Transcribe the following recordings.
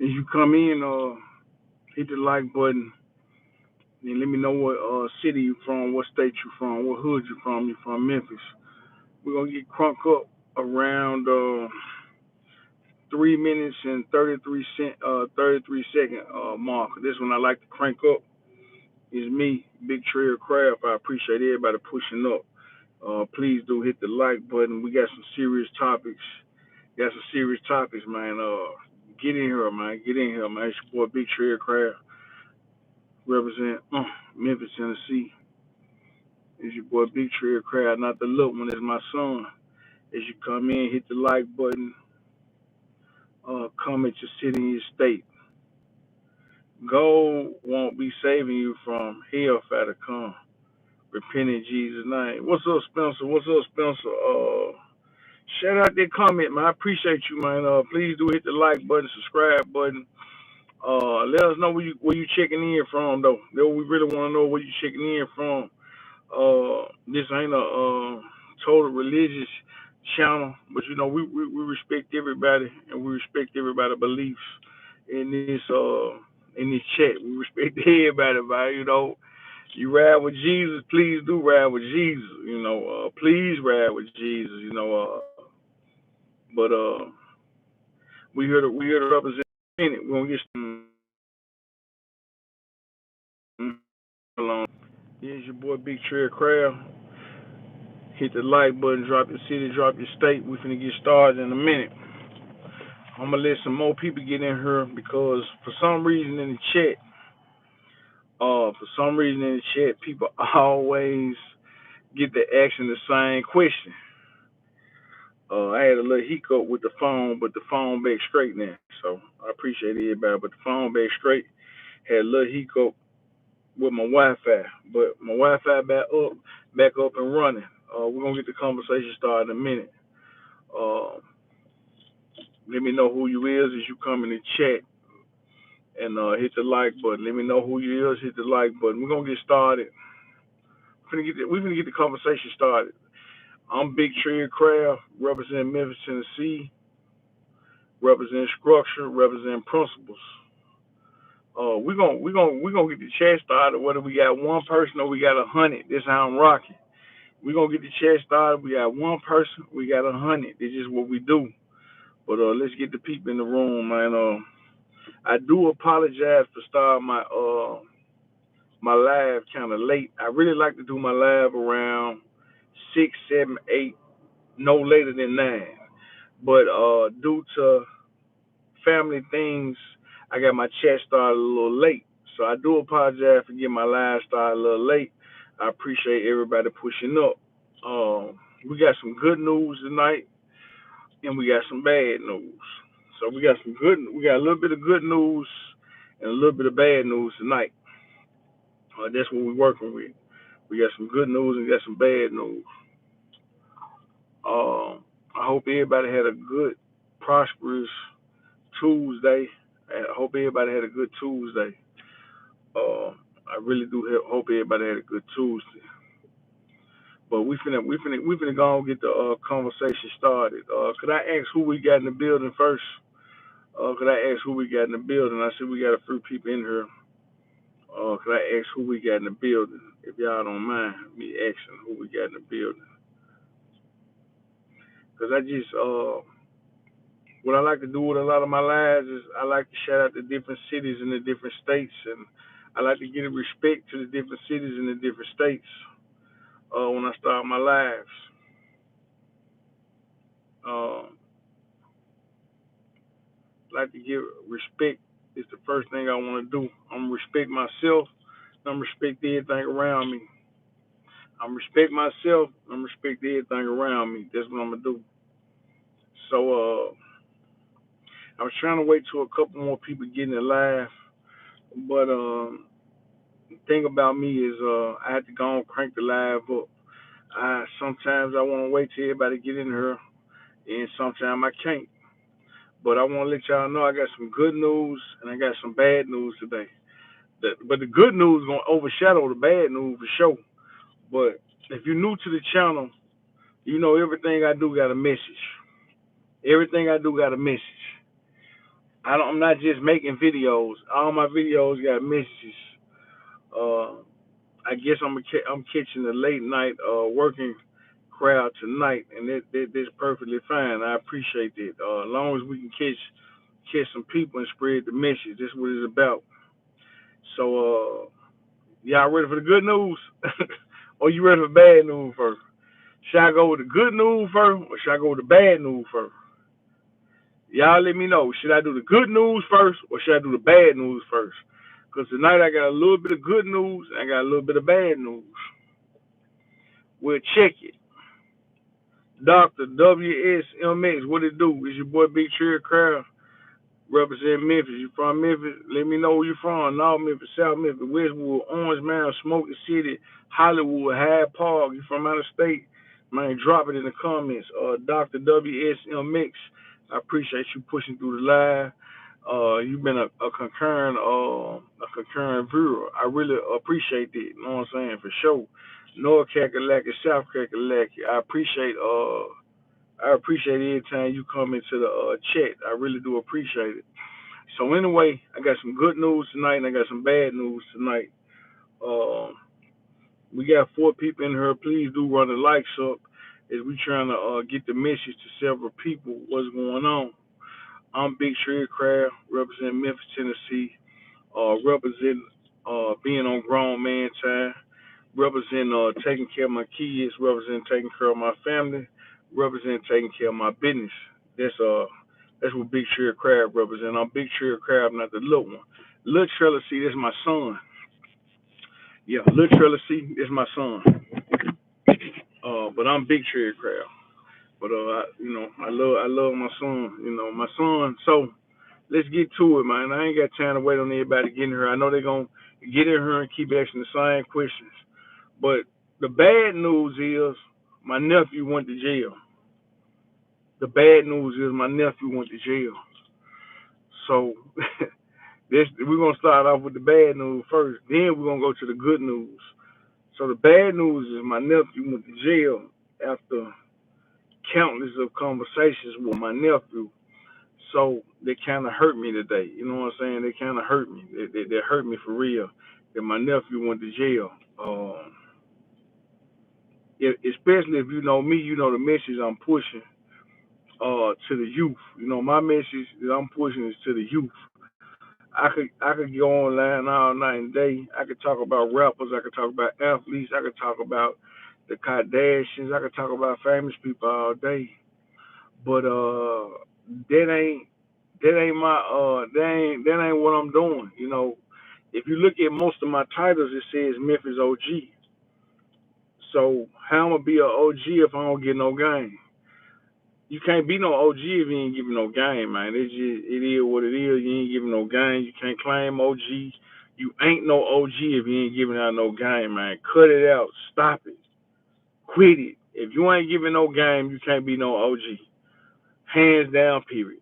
As you come in, hit the like button and let me know what city you from, what state you from, what hood you from. You from Memphis. We're gonna get crunk up around 3 minutes and 33 second mark. This one I like to crank up is me, Big Trell Craft. I appreciate everybody pushing up. Please do hit the like button. We got some serious topics. Got some serious topics, man. Get in here, man. Get in here, man. It's your boy Big Trell Craft. Represent Memphis, Tennessee. It's your boy Big Trell Craft, not the little one. It's my son. As you come in, hit the like button. Comment your city and your state. Gold won't be saving you from hellfire to come. Repent in Jesus' name. What's up, Spencer? What's up, Spencer? Shout out that comment, man. I appreciate you, man. Please do hit the like button, subscribe button. Let us know where you checking in from, though. We really want to know where you checking in from. This ain't a total religious channel, but you know we respect everybody and we respect everybody's beliefs in this chat. We respect everybody, man. You know, you ride with Jesus, please do ride with Jesus. You know, please ride with Jesus. You know, but we here to represent it. We're gonna get some along. Here's your boy Big Trell Craft. Hit the like button, drop your city, drop your state. We finna get started in a minute. I'm gonna let some more people get in here because for some reason in the chat, people always get to asking the same question. I had a little hiccup with the phone, but the phone back straight now. So I appreciate everybody, but the phone back straight. Had a little hiccup with my Wi-Fi, but my Wi-Fi back up and running. We're gonna get the conversation started in a minute. Uh, Let me know who you is as you come in the chat and hit the like button. Let me know who you is. Hit the like button. We're gonna get started. We're gonna get the conversation started. I'm Big Trell Craft, represent Memphis, Tennessee, represent structure, represent principles. We're gonna get the chat started. Whether we got one person or we got 100, this is how I'm rocking. We're gonna get the chat started. We got one person, we got 100. This is what we do. But let's get the people in the room, man. I do apologize for starting my live kind of late. I really like to do my live around 6, 7, 8, no later than 9. But due to family things, I got my chat started a little late. So I do apologize for getting my live started a little late. I appreciate everybody pushing up. We got some good news tonight, and we got some bad news. So we got a little bit of good news and a little bit of bad news tonight. That's what we're working with. We got some good news and we got some bad news. I hope everybody had a good, prosperous Tuesday. I hope everybody had a good Tuesday. I really do hope everybody had a good Tuesday. But we finna go and get the conversation started. Could I ask who we got in the building first? Could I ask who we got in the building? I see we got a few people in here. Could I ask who we got in the building? If y'all don't mind me asking who we got in the building. Because what I like to do with a lot of my lives is I like to shout out the different cities and the different states. And I like to give respect to the different cities and the different states when I start my lives. I like to give respect. It's the first thing I want to do. I'm going to respect myself. I'm going to respect everything around me. I'm respect myself. I'm respect everything around me. That's what I'm gonna do. So I was trying to wait till a couple more people get in the live, but the thing about me is I had to go and crank the live up. Sometimes I want to wait till everybody get in here, and sometimes I can't. But I want to let y'all know I got some good news and I got some bad news today. But the good news is gonna overshadow the bad news for sure. But if you're new to the channel, you know everything I do got a message. Everything I do got a message. I'm not just making videos. All my videos got messages. Uh, I guess I'm catching the late night working crowd tonight, and that's perfectly fine. I appreciate that. As long as we can catch some people and spread the message, that's what it's about. So, y'all ready for the good news, or you ready for bad news first? Should I go with the good news first, or should I go with the bad news first? Y'all let me know. Should I do the good news first, or should I do the bad news first? Because tonight I got a little bit of good news, and I got a little bit of bad news. We'll check it. Dr. WSMX, what it do? It's your boy Big Trell Crowd, represent Memphis. You from Memphis? Let me know where you from. North Memphis, South Memphis, Westwood, Orange Mound, Smoky City, Hollywood, Hyde Park. You from out of state? Man, drop it in the comments. Dr. WSMX, I appreciate you pushing through the live. You've been a concurrent viewer. I really appreciate that. You know what I'm saying? For sure. North Kakalaki, South Kakalaki. I appreciate every time you come into the chat. I really do appreciate it. So anyway, I got some good news tonight and I got some bad news tonight. Uh, we got 4 people in here. Please do run the likes up as we trying to get the message to several people what's going on. I'm Big Trell Crab, represent Memphis, Tennessee. Represent being on grown man time. Represent taking care of my kids. Represent taking care of my family. Represent taking care of my business. That's what Big Trell Crab represent. I'm Big Trell Crab, not the little one. Little Trell C, that's my son. Yeah, Little Trell C, that's my son. But I'm Big Trell Crab. But I love my son. My son. So let's get to it, man. I ain't got time to wait on everybody to get in here. I know they're gonna get in here and keep asking the same questions. But the bad news is my nephew went to jail. The bad news is my nephew went to jail. So we're gonna start off with the bad news first. Then we're gonna go to the good news. So the bad news is my nephew went to jail after countless of conversations with my nephew. So they kind of hurt me today. You know what I'm saying? They kind of hurt me. They hurt me for real. That my nephew went to jail. Especially if you know me, you know the message I'm pushing to the youth. My message that I'm pushing is to the youth. I could go online all night and day. I could talk about rappers. I could talk about athletes. I could talk about the Kardashians. I could talk about famous people all day. But that ain't that ain't what I'm doing. If you look at most of my titles, it says Memphis OG. So how I'm gonna be an OG if I don't get no game? You can't be no OG if you ain't giving no game, man. It is what it is. You ain't giving no game. You can't claim OG. You ain't no OG if you ain't giving out no game, man. Cut it out. Stop it. Quit it. If you ain't giving no game, you can't be no OG. Hands down, period.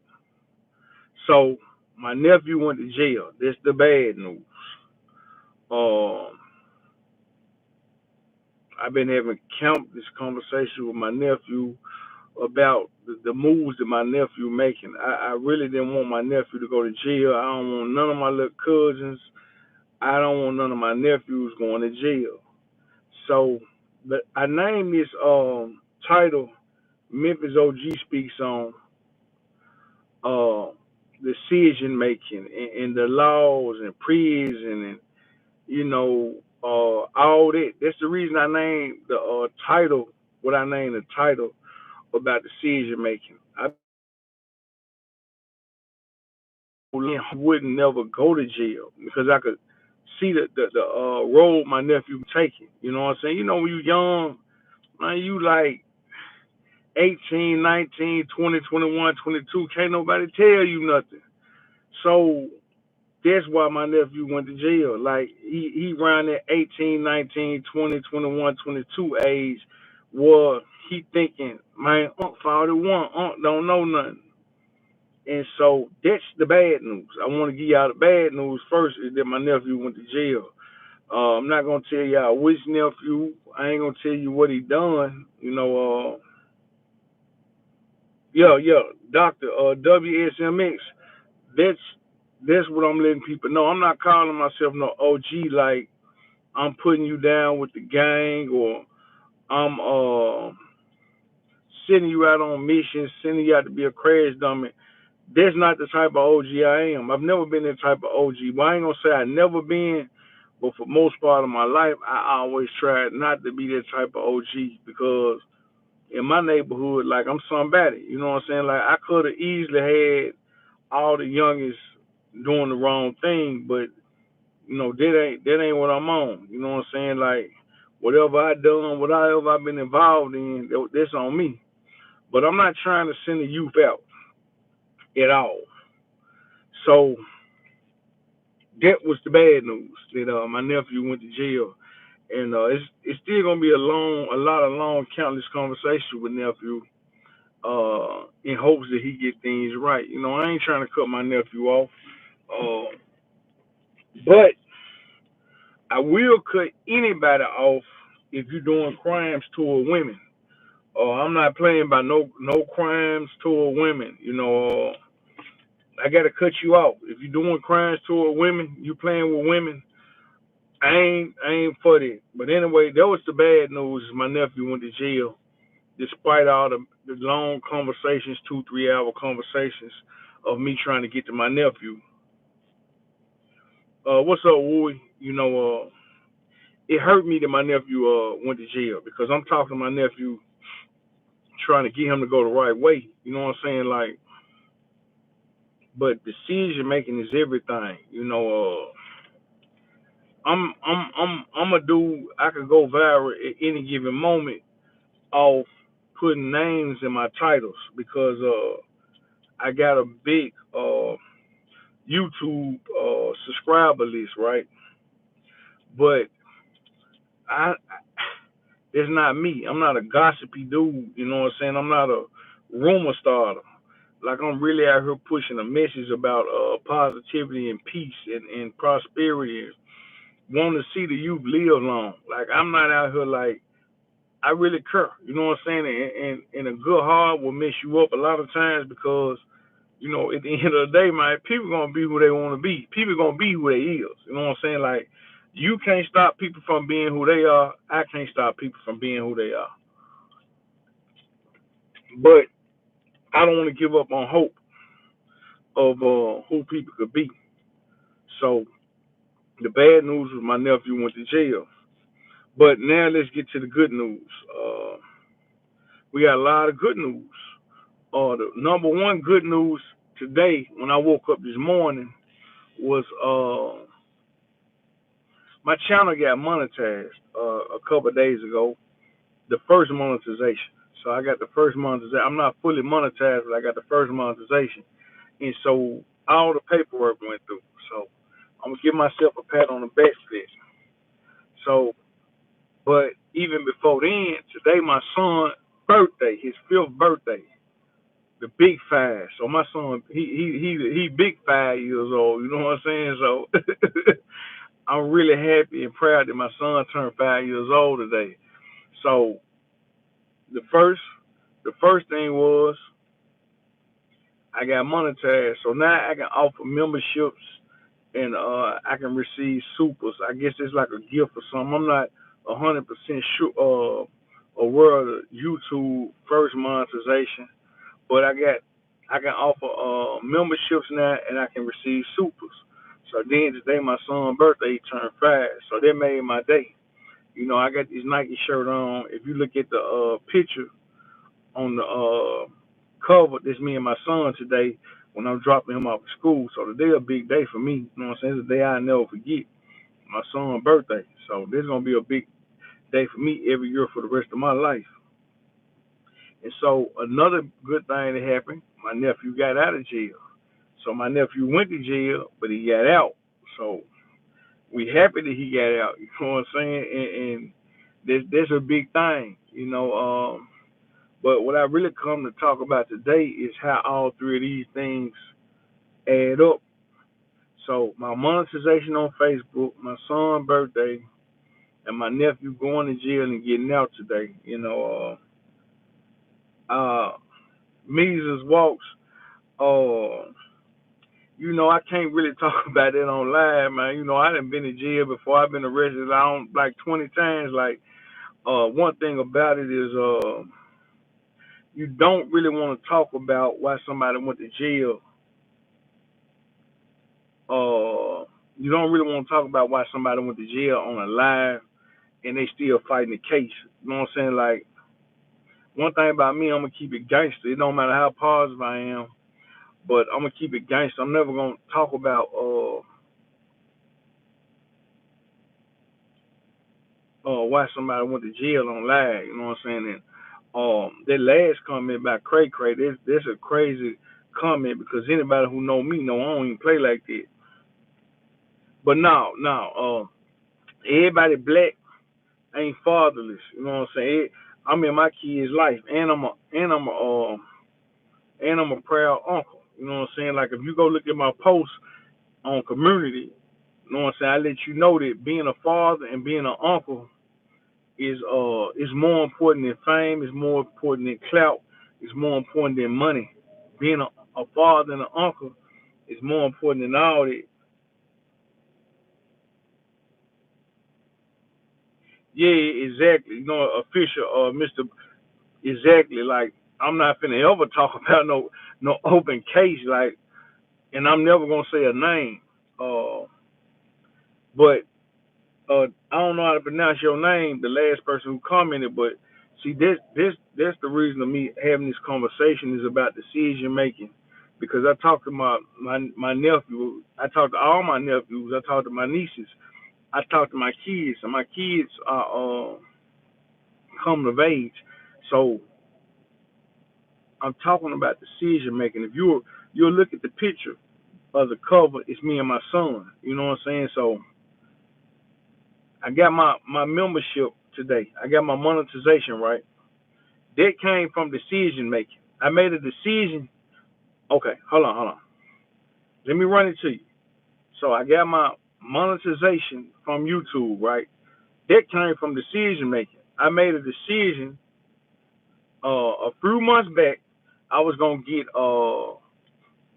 So my nephew went to jail. That's the bad news. Um, I've been having countless conversations with my nephew about the moves that my nephew making. I really didn't want my nephew to go to jail. I don't want none of my little cousins. I don't want none of my nephews going to jail. So, but I named this title Memphis OG speaks on uh, decision making and the laws and prison and all that. That's the reason I named the title what I named the title about decision making. I wouldn't never go to jail because I could see the road my nephew taking. You know what I'm saying? When you young, man, you like 18, 19, 20, 21, 22. Can't nobody tell you nothing. So that's why my nephew went to jail. Like he around that 18, 19, 20, 21, 22 age where he thinking, man, Unc 41, Unc don't know nothing. And so that's the bad news. I want to give y'all the bad news first is that my nephew went to jail. I'm not gonna tell y'all which nephew. I ain't gonna tell you what he done. Yeah, Doctor WSMX. that's what I'm letting people know. I'm not calling myself no OG like I'm putting you down with the gang or I'm sending you out on missions, sending you out to be a crash dummy. That's not the type of OG I am. I've never been that type of OG. Well, I ain't gonna say I never been, but for most part of my life, I always tried not to be that type of OG because in my neighborhood, like I'm somebody. You know what I'm saying? Like I could have easily had all the youngest doing the wrong thing, but that ain't what I'm on. You know what I'm saying? Like whatever I done, whatever I've been involved in, that's on me. But I'm not trying to send the youth out at all. So that was the bad news that my nephew went to jail, and it's still gonna be a lot of long, countless conversations with nephew, in hopes that he get things right. I ain't trying to cut my nephew off, uh, but I will cut anybody off if you're doing crimes toward women. I'm not playing by no crimes toward women. I gotta cut you off if you're doing crimes toward women. You playing with women. I ain't for that. But anyway, that was the bad news. My nephew went to jail, despite all the long conversations, 2 3 hour conversations of me trying to get to my nephew. What's up, Wooey? It hurt me that my nephew went to jail because I'm talking to my nephew, trying to get him to go the right way. You know what I'm saying? Like, but decision making is everything. I'm a dude. I could go viral at any given moment off putting names in my titles because I got a big YouTube subscriber list, right? But I it's not me. I'm not a gossipy dude. You know what I'm saying? I'm not a rumor starter. Like I'm really out here pushing a message about positivity and peace and prosperity and want to see the youth live long. Like I'm not out here like I really care. You know what I'm saying? And a good heart will mess you up a lot of times because at the end of the day, man, people gonna be who they want to be. People gonna be who they is. You know what I'm saying? Like you can't stop people from being who they are. I can't stop people from being who they are. But I don't want to give up on hope of who people could be. So the bad news was my nephew went to jail. But now let's get to the good news. We got a lot of good news. The number one good news today when I woke up this morning was my channel got monetized a couple of days ago. The first monetization. So I got the first monetization. I'm not fully monetized, but I got the first monetization. And so all the paperwork went through. So I'm gonna give myself a pat on the back for this. So, but even before then, today my son's birthday, his fifth birthday, the big 5. So my son, he big 5 years old. You know what I'm saying? So I'm really happy and proud that my son turned 5 years old today. So the first the first thing was I got monetized. So now I can offer memberships and I can receive supers. I guess it's like a gift or something. I'm not 100% sure aware of the YouTube first monetization, but I can offer memberships now and I can receive supers. So then today my son's birthday, he turned 5, so that made my day. I got this Nike shirt on. If you look at the picture on the cover, this me and my son today when I'm dropping him off at school. So today a big day for me. You know what I'm saying? It's a day I never forget. My son's birthday. So this is gonna be a big day for me every year for the rest of my life. And so another good thing that happened, my nephew got out of jail. So my nephew went to jail, but he got out. So we happy that he got out. You know what I'm saying? And that's a big thing. But what I really come to talk about today is how all three of these things add up. So my monetization on Facebook, my son's birthday, and my nephew going to jail and getting out today. Mises walks. Uh, I can't really talk about that on live, man. I done been in jail before. I've been arrested like 20 times. Like, one thing about it is, you don't really want to talk about why somebody went to jail. You don't really want to talk about why somebody went to jail on a live and they still fighting the case. You know what I'm saying? Like, one thing about me, I'm gonna keep it gangster. It don't matter how positive I am, but I'm gonna keep it gangster. I'm never gonna talk about why somebody went to jail on live. You know what I'm saying? And that last comment about Cray Cray, that's a crazy comment because anybody who know me know I don't even play like that. But no, everybody black ain't fatherless. You know what I'm saying? I'm in my kid's life, and I'm a proud uncle. You know what I'm saying? Like if you go look at my posts on community, you know what I'm saying? I let you know that being a father and being an uncle is more important than fame, is more important than clout, is more important than money. Being a father and an uncle is more important than all that. Yeah, exactly. Official, Mr. Exactly. Like I'm not finna ever talk about no open case, like, and I'm never gonna say a name. But I don't know how to pronounce your name, the last person who commented, but see that's the reason of me having this conversation is about decision making. Because I talked to my nephew, I talked to all my nephews, I talked to my nieces, I talked to my kids, and my kids are coming of age. So I'm talking about decision making. If you'll look at the picture of the cover, it's me and my son. You know what I'm saying? So I got my membership today. I got my monetization right. That came from decision making. I made a decision. Okay, hold on. Let me run it to you. So I got my monetization from YouTube, right? That came from decision making. I made a decision a few months back. I was gonna get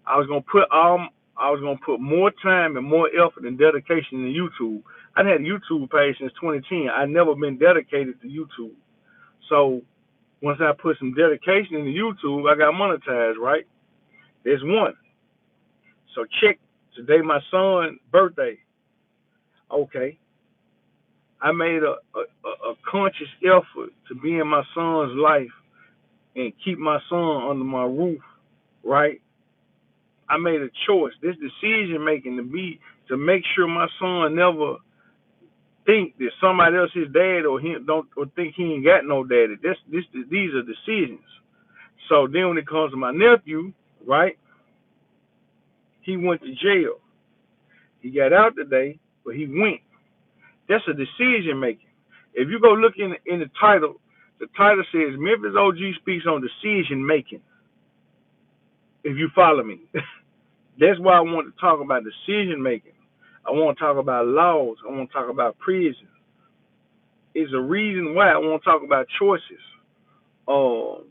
I was gonna put all I was gonna put more time and more effort and dedication in YouTube. I've had a YouTube page since 2010. I've never been dedicated to YouTube. So once I put some dedication into YouTube, I got monetized, right? There's one. So check today my son's birthday. Okay. I made a conscious effort to be in my son's life and keep my son under my roof, right? I made a choice. This decision making to make sure my son never think that somebody else his dad or him don't or think he ain't got no daddy. These are decisions. So then when it comes to my nephew, right? He went to jail. He got out today, but he went. That's a decision making. If you go look in the title says Memphis OG speaks on decision making. If you follow me, that's why I want to talk about decision making. I want to talk about laws. I want to talk about prison. It's a reason why I want to talk about choices. Um,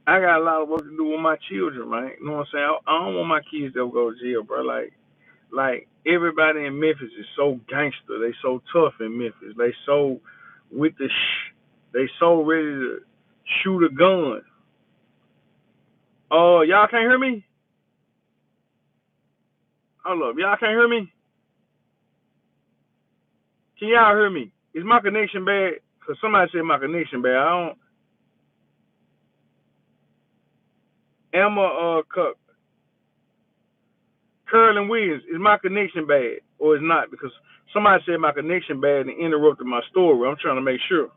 I got a lot of work to do with my children, right? You know what I'm saying? I don't want my kids to go to jail, bro. Like everybody in Memphis is so gangster. They so tough in Memphis. They so with the they so ready to shoot a gun. Oh, y'all can't hear me? Hold up, y'all can't hear me? Can y'all hear me? Is my connection bad? Cause somebody said my connection bad. I don't. Emma Curlin Williams, is my connection bad or is not? Because somebody said my connection bad and interrupted my story. I'm trying to make sure.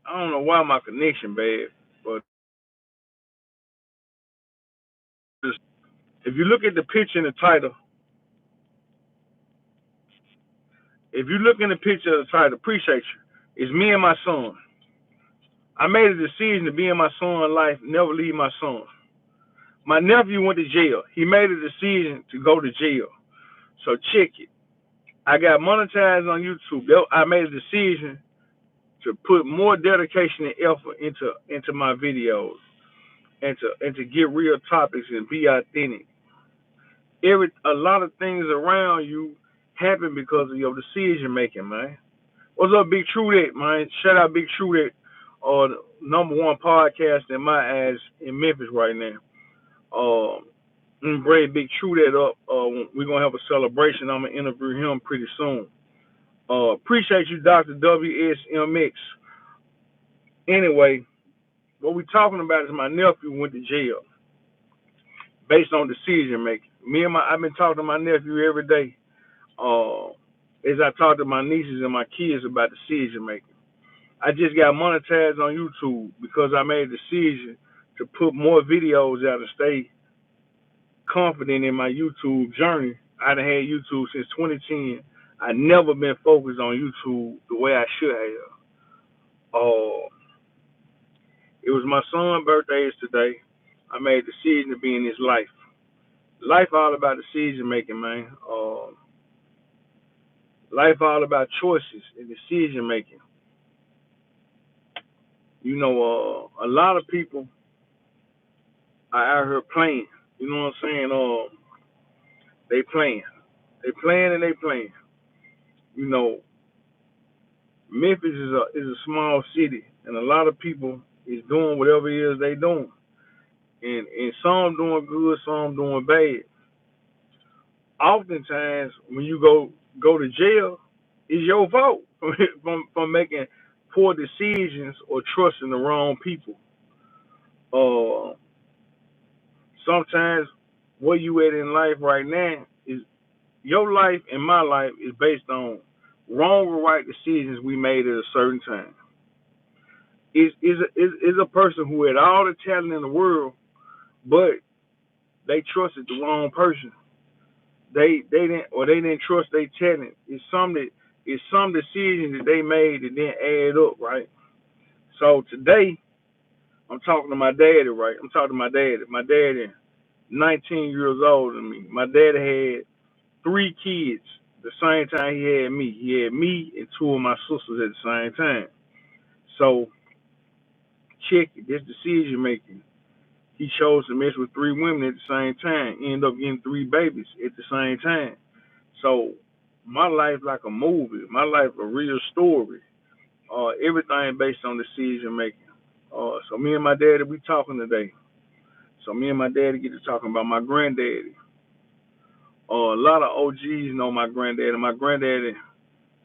I don't know why my connection bad, but if you look at the picture in the title, if you look in the picture of the title, appreciate you. It's me and my son. I made a decision to be in my son's life, never leave my son. My nephew went to jail. He made a decision to go to jail. So check it. I got monetized on YouTube. I made a decision to put more dedication and effort into my videos and to get real topics and be authentic. A lot of things around you happen because of your decision making, man. What's up, Big True That, man? Shout out Big True That, #1 podcast in my eyes in Memphis right now. And bring Big True That up. We're gonna have a celebration. I'm gonna interview him pretty soon. Appreciate you, Dr. WSMX. Anyway, what we're talking about is my nephew went to jail based on decision making. I've been talking to my nephew every day. As I talk to my nieces and my kids about decision making. I just got monetized on YouTube because I made a decision to put more videos out and stay confident in my YouTube journey. I done had YouTube since 2010. I never been focused on YouTube the way I should have. It was my son's birthday today. I made a decision to be in his life. Life all about decision making, man. Life all about choices and decision making. You know, a lot of people are out here playing. You know what I'm saying? They playing. They playing and they playing. You know, Memphis is a small city, and a lot of people is doing whatever it is they doing, and some doing good, some doing bad. Oftentimes, when you go to jail, it's your fault from making poor decisions or trusting the wrong people. Uh, Sometimes where you at in life right now is your life and my life is based on wrong or right decisions we made at a certain time. Is a person who had all the talent in the world, but they trusted the wrong person. They didn't trust their talent. It's some decisions that they made that didn't add up, right? So today I'm talking to my daddy, right? I'm talking to my daddy. My daddy, 19 years older than me. My daddy had 3 kids the same time he had me. He had me and 2 of my sisters at the same time. So check it. This decision making. He chose to mess with 3 women at the same time. Ended up getting 3 babies at the same time. So my life like a movie. My life a real story. Everything based on decision making. So me and my daddy we talking today. So me and my daddy get to talking about my granddaddy. A lot of OGs know my granddaddy. My granddaddy,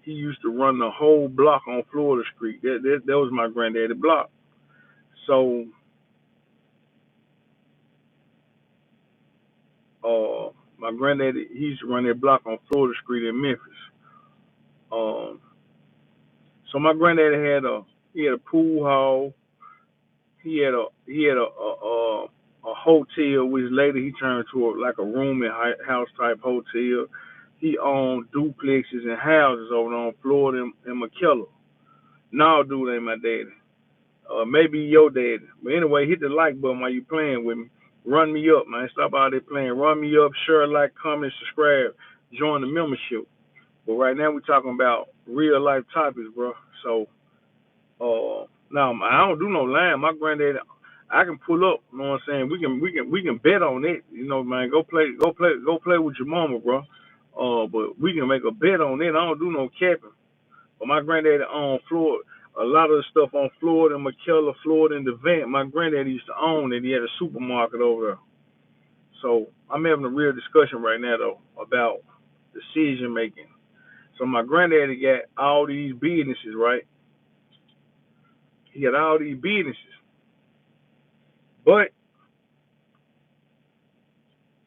he used to run the whole block on Florida Street. That was my granddaddy block. So my granddaddy, he used to run that block on Florida Street in Memphis. Um, so my granddaddy he had a pool hall. He had a hotel, which later he turned to like a room and house type hotel. He owned duplexes and houses over on Florida and McKellar. No, dude ain't my daddy. Maybe your daddy. But anyway, hit the like button while you playing with me. Run me up, man. Stop out there playing. Run me up. Share, like, comment, subscribe. Join the membership. But right now we're talking about real life topics, bro. So, now I don't do no lying. My granddaddy, I can pull up. You know what I'm saying? We can bet on it. You know, man. Go play with your mama, bro. But we can make a bet on it. I don't do no capping. But my granddaddy owned Florida, a lot of the stuff on Florida and McKellar, Florida and Devant. My granddaddy used to own it. He had a supermarket over there. So I'm having a real discussion right now though about decision making. So my granddaddy got all these businesses, right? He got all these businesses, but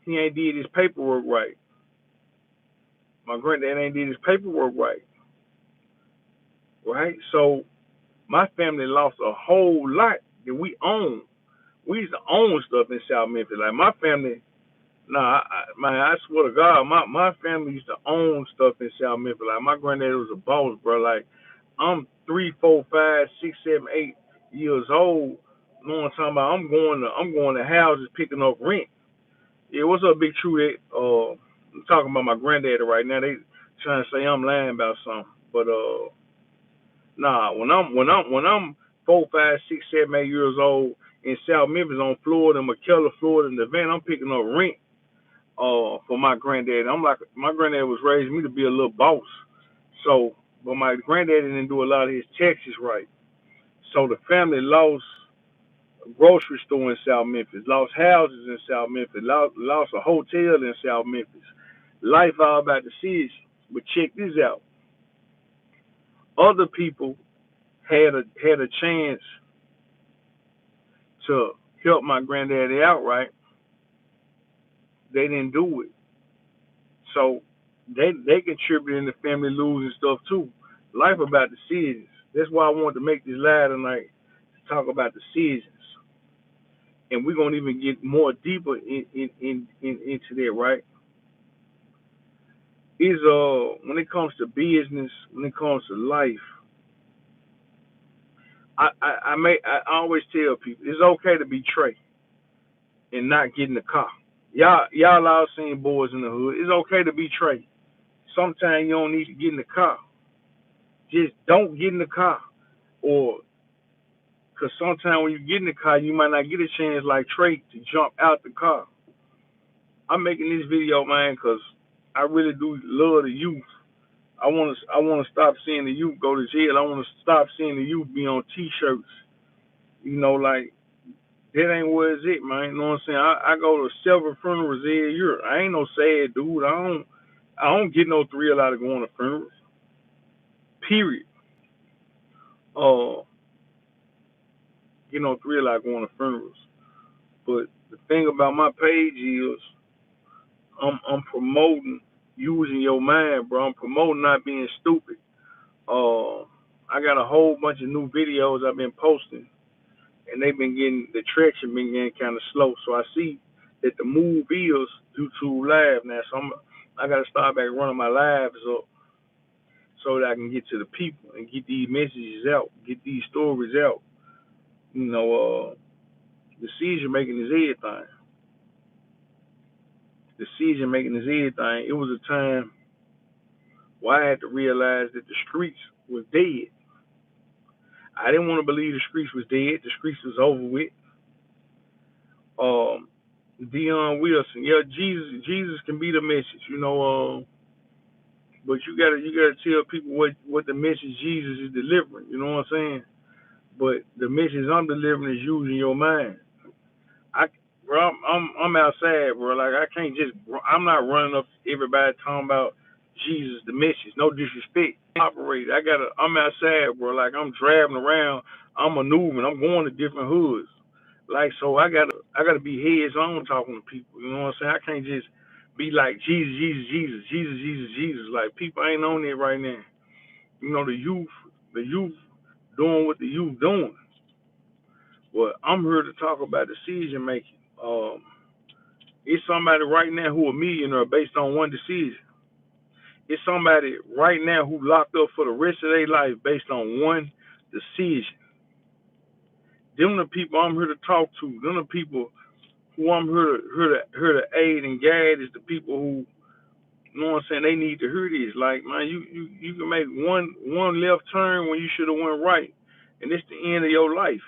he ain't did his paperwork right. My granddad ain't did his paperwork right, right? So my family lost a whole lot that we own. We used to own stuff in South Memphis. Like my family, man, I swear to God, my family used to own stuff in South Memphis. Like my granddad was a boss, bro. Like I'm 3, 4, 5, 6, 7, 8 years old. You know what I'm talking about? I'm going to houses picking up rent. Yeah, what's up, Big True? I'm talking about my granddaddy right now. They trying to say I'm lying about something, but Nah, when I'm 4, 5, 6, 7, 8 years old in South Memphis on Florida, McKellar, Florida, in the van, I'm picking up rent for my granddad. I'm like, my granddad was raising me to be a little boss. So, but my granddad didn't do a lot of his taxes right. So the family lost a grocery store in South Memphis, lost houses in South Memphis, lost a hotel in South Memphis. Life all about the city. But check this out. Other people had a chance to help my granddaddy out, right? They didn't do it. So they contribute in the family losing stuff too. Life about the seasons. That's why I wanted to make this live tonight to talk about the seasons. And we're gonna even get more deeper into that, right? Is when it comes to business, when it comes to life, I always tell people it's okay to be Trey and not get in the car. Y'all all seen boys in the hood. It's okay to be Trey. Sometimes you don't need to get in the car. Just don't get in the car. Or, because sometimes when you get in the car, you might not get a chance like Trey to jump out the car. I'm making this video, man, because I really do love the youth. I want to stop seeing the youth go to jail. I want to stop seeing the youth be on T-shirts. Like, that ain't where it's at, man. You know what I'm saying? I go to several funerals every year. I ain't no sad dude. I don't get no thrill out of going to funerals. Period. Uh, get no thrill out of going to funerals. But the thing about my page is I'm promoting using your mind, bro. I'm promoting not being stupid. Uh, I got a whole bunch of new videos I've been posting, and they've been getting the traction been getting kind of slow. So I see that the move is YouTube live now. So I got to start back running my lives up so that I can get to the people and get these messages out, get these stories out. Decision making is everything. Decision making is everything. It was a time where I had to realize that the streets was dead. I didn't want to believe the streets was dead. The streets was over with. Um, Dion Wilson, yeah, Jesus can be the message, but you gotta tell people what the message Jesus is delivering. You know what I'm saying? But the message I'm delivering is using your mind. I, bro, I'm outside, bro. Like I can't just. I'm not running up to everybody talking about Jesus, the message. No disrespect. Operate. I'm outside, bro. Like I'm driving around. I'm maneuvering. I'm going to different hoods. Like so, I gotta be heads on talking to people. You know what I'm saying? I can't just be like Jesus, Jesus, Jesus, Jesus, Jesus, Jesus. Like people ain't on it right now. The youth doing what the youth doing. Well, I'm here to talk about decision making. It's somebody right now who a millionaire based on one decision. It's somebody right now who locked up for the rest of their life based on one decision. Them the people I'm here to talk to. Them the people who I'm here to aid and guide is the people who, you know what I'm saying, they need to hear this. Like, man, you can make one left turn when you should have went right. And it's the end of your life.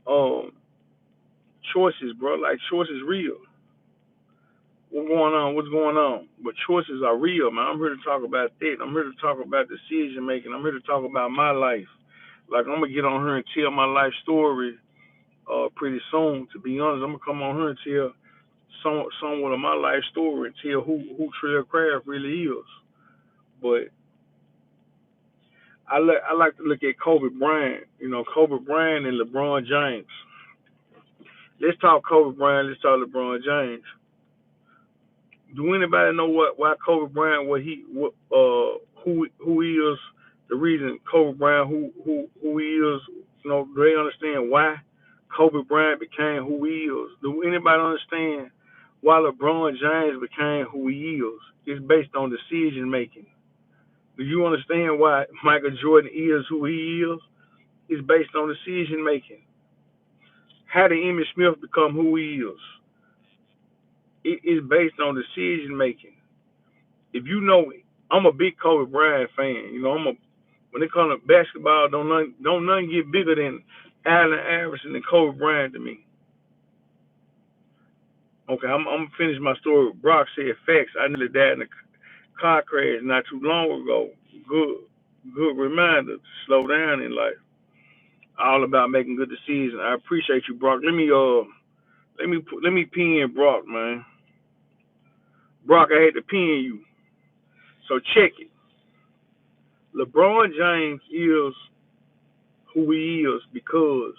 Um, choices, bro. Like choices real. What's going on? What's going on? But choices are real, man. I'm here to talk about that. I'm here to talk about decision making. I'm here to talk about my life. Like I'm gonna get on here and tell my life story pretty soon. To be honest, I'm gonna come on here and tell somewhat of my life story and tell who Trell Craft really is. But I like to look at Kobe Bryant. Kobe Bryant and LeBron James. Let's talk Kobe Bryant. Let's talk LeBron James. Do anybody know why Kobe Bryant who he is, the reason Kobe Bryant who he is, do they understand why Kobe Bryant became who he is? Do anybody understand why LeBron James became who he is? It's based on decision making. Do you understand why Michael Jordan is who he is? It's based on decision making. How did Emmitt Smith become who he is? It is based on decision making. If you know, I'm a big Kobe Bryant fan. When it comes to basketball, don't nothing get bigger than Allen Iverson and Kobe Bryant to me. Okay, I'm gonna finish my story. Brock said facts. I nearly died in a car crash not too long ago. Good, good reminder to slow down in life. All about making good decisions. I appreciate you, Brock. Let me pin Brock, man. Brock, I had to pin you. So check it. LeBron James is who he is because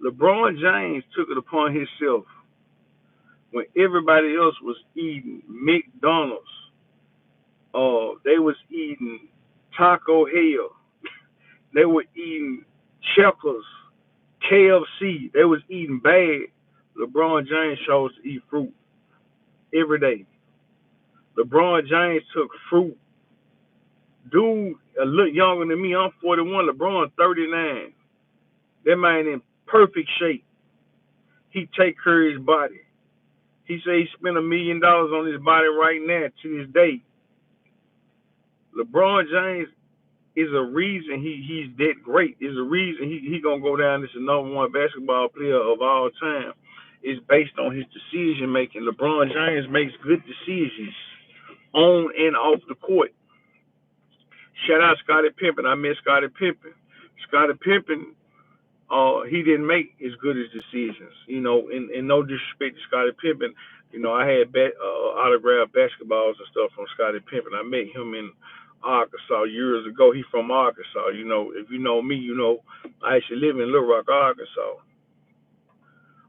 LeBron James took it upon himself when everybody else was eating McDonald's. They was eating Taco Hell. They were eating Checkers, KFC. They was eating bad. LeBron James chose to eat fruit every day. LeBron James took fruit. Dude, a little younger than me. I'm 41. LeBron 39. That man in perfect shape. He take care of his body. He say he spent $1 million on his body right now to this day. LeBron James is a reason he's that great. Is a reason he gonna go down as the #1 basketball player of all time. It's based on his decision making. LeBron James makes good decisions on and off the court. Shout out Scottie Pippen. I miss Scottie Pippen. Scottie Pippen, he didn't make as good as decisions. In no disrespect to Scottie Pippen, I had autographed basketballs and stuff from Scottie Pippen. I met him in Arkansas years ago. He from Arkansas. If you know me, I actually live in Little Rock, Arkansas.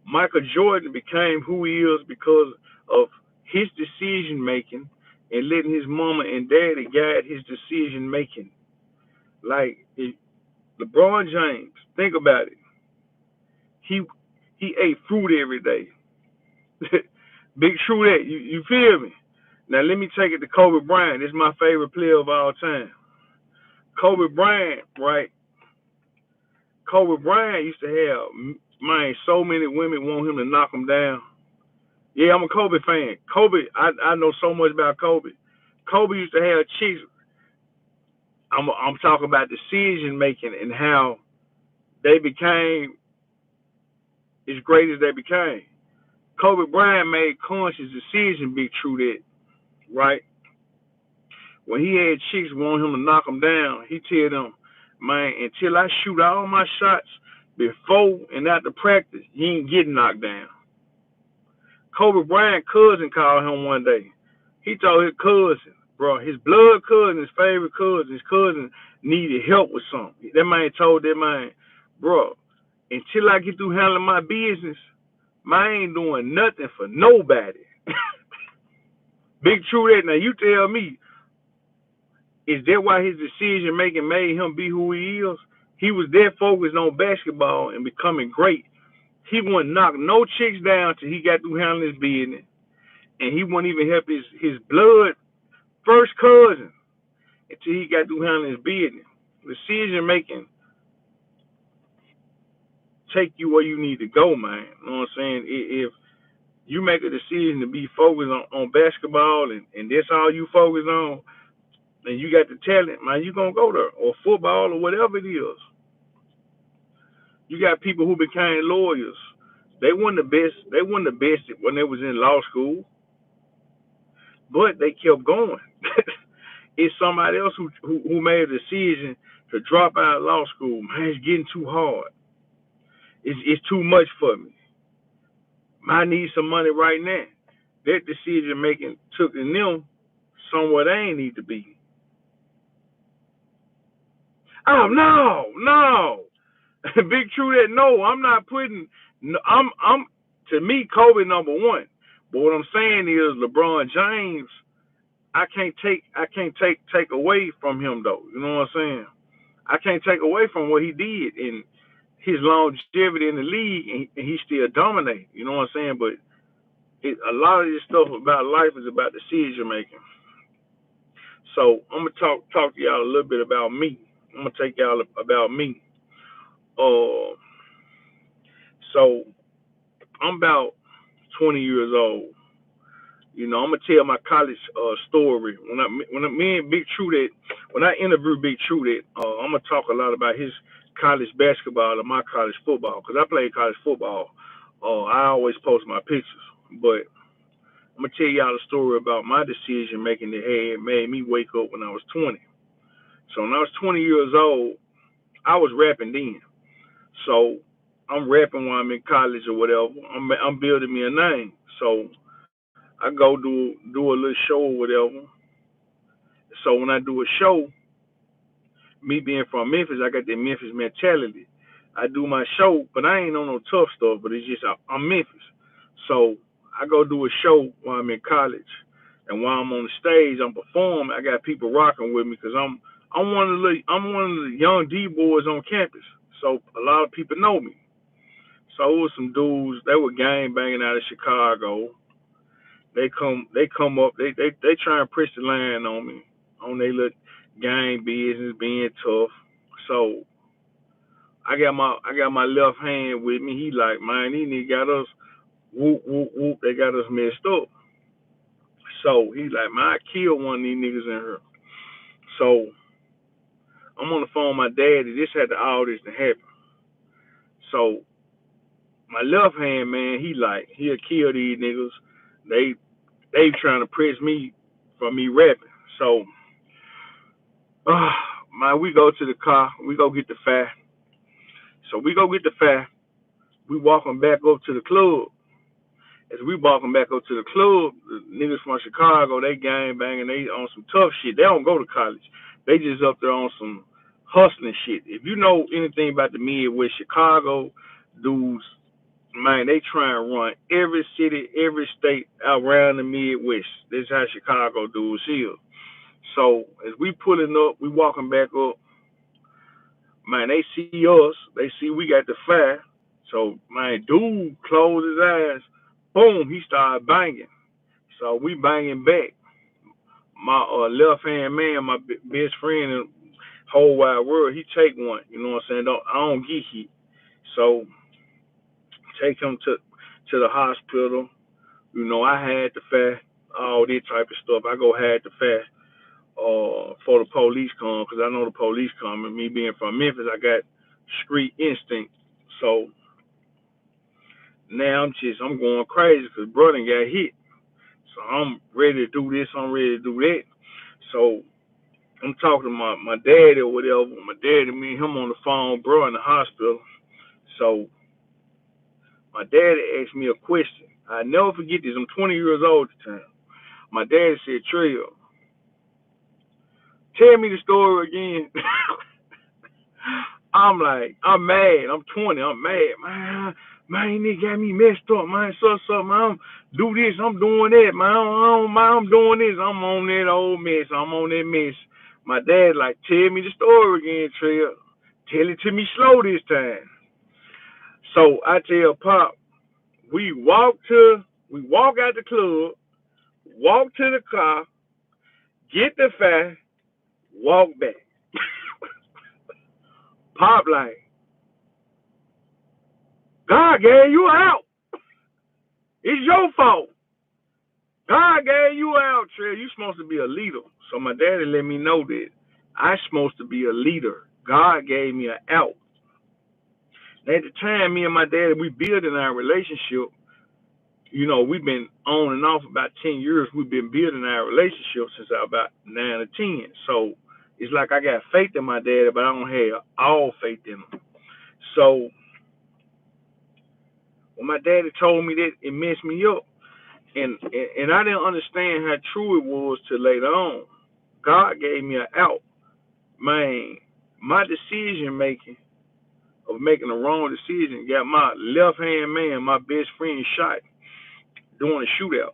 Michael Jordan became who he is because of his decision making and letting his mama and daddy guide his decision making. Like LeBron James, think about it. He he ate fruit every day. Big true that. You feel me? Now let me take it to Kobe Bryant. This is my favorite player of all time. Kobe Bryant, right? Kobe Bryant used to have, man, so many women want him to knock him down. Yeah, I'm a Kobe fan. Kobe, I know so much about Kobe. Kobe used to have chicks. I'm talking about decision making and how they became as great as they became. Kobe Bryant made conscious decision, Big True that, right? When he had chicks want him to knock him down, he tell them, man, until I shoot all my shots before and after practice, he ain't getting knocked down. Kobe Bryant's cousin called him one day. He told his cousin, bro, his blood cousin, his favorite cousin, his cousin needed help with something. That man told that man, bro, until I get through handling my business, man ain't doing nothing for nobody. Big true that. Now you tell me, is that why his decision making made him be who he is? He was that focused on basketball and becoming great. He wouldn't knock no chicks down till he got through handling his business. And he wouldn't even help his blood first cousin until he got through handling his business. Decision making take you where you need to go, man. You know what I'm saying? If you make a decision to be focused on basketball and that's all you focus on, and you got the talent, man, you gonna go there. Or football or whatever it is. You got people who became lawyers. They weren't the best. They weren't the best when they was in law school, but they kept going. It's somebody else who made a decision to drop out of law school. Man, it's getting too hard. It's too much for me. I need some money right now. That decision making took in them somewhere they ain't need to be. Oh no. Big true that no, I'm not putting. No, I'm to me Kobe #1. But what I'm saying is LeBron James. I can't take away from him though. You know what I'm saying? I can't take away from what he did and his longevity in the league, and he still dominate. You know what I'm saying? But a lot of this stuff about life is about decision making. So I'm gonna talk to y'all a little bit about me. I'm gonna take y'all about me. Uh, so I'm about 20 years old. I'm gonna tell my college story. When me and Big True that when I interviewed Big True that I'm gonna talk a lot about his college basketball and my college football because I played college football. I always post my pictures, but I'm gonna tell y'all the story about my decision making that had made me wake up when I was 20. So when I was 20 years old, I was rapping then. So I'm rapping while I'm in college or whatever. I'm building me a name. So I go do a little show or whatever. So when I do a show, me being from Memphis, I got that Memphis mentality. I do my show, but I ain't on no tough stuff. But it's just I'm Memphis, so I go do a show while I'm in college, and while I'm on the stage, I'm performing. I got people rocking with me because I'm one of the young D boys on campus. So a lot of people know me. So it was some dudes. They were gang banging out of Chicago. They come up. They try and press the line on me on their little gang business, being tough. So I got my left hand with me. He like, man, these niggas got us whoop whoop whoop. They got us messed up. So he like, man, I killed one of these niggas in here. So I'm on the phone with my daddy. This had all this to happen. So my left hand man, he like, he'll kill these niggas. They they trying to press me for me rapping. So man, we go to the car. We go get the fire. So we go get the fire. We walking back up to the club. As we walking back up to the club, the niggas from Chicago, they gang banging, they on some tough shit. They don't go to college. They just up there on some hustling shit. If you know anything about the Midwest, Chicago dudes, man, they try and run every city, every state around the Midwest. This is how Chicago dudes feel. So as we pulling up, we walking back up, man, they see us, they see we got the fire. So man, dude closed his eyes, boom, he started banging. So we banging back. My left hand man, my best friend in the whole wide world, he take one. You know what I'm saying? I don't get hit. So take him to the hospital. I had the fast, all this type of stuff. I go had the fast for the police come because I know the police coming. Me being from Memphis, I got street instinct. So now I'm going crazy because brother got hit. So I'm ready to do this. I'm ready to do that. So I'm talking to my daddy or whatever. My daddy, me and him on the phone, bro, in the hospital. So my daddy asked me a question. I never forget this. I'm 20 years old at the time. My daddy said, Trell, tell me the story again. I'm like, I'm mad. I'm 20. I'm mad. Man, they got me messed up, man. So, man, I'm do this. I'm doing that, man. I'm doing this. I'm on that old mess. I'm on that mess. My dad like, tell me the story again, Trell. Tell it to me slow this time. So I tell Pop, we walk out the club, walk to the car, get the fare, walk back. Pop like, God gave you out. It's your fault. God gave you out, Trey. You supposed to be a leader. So my daddy let me know that I supposed to be a leader. God gave me an out. And at the time, me and my daddy, we building our relationship. We've been on and off about 10 years. We've been building our relationship since I was about 9 or 10. So it's like I got faith in my daddy, but I don't have all faith in him. So when my daddy told me that, it messed me up. And I didn't understand how true it was till later on. God gave me an out. Man, my decision making of making a wrong decision got my left hand man, my best friend, shot during a shootout.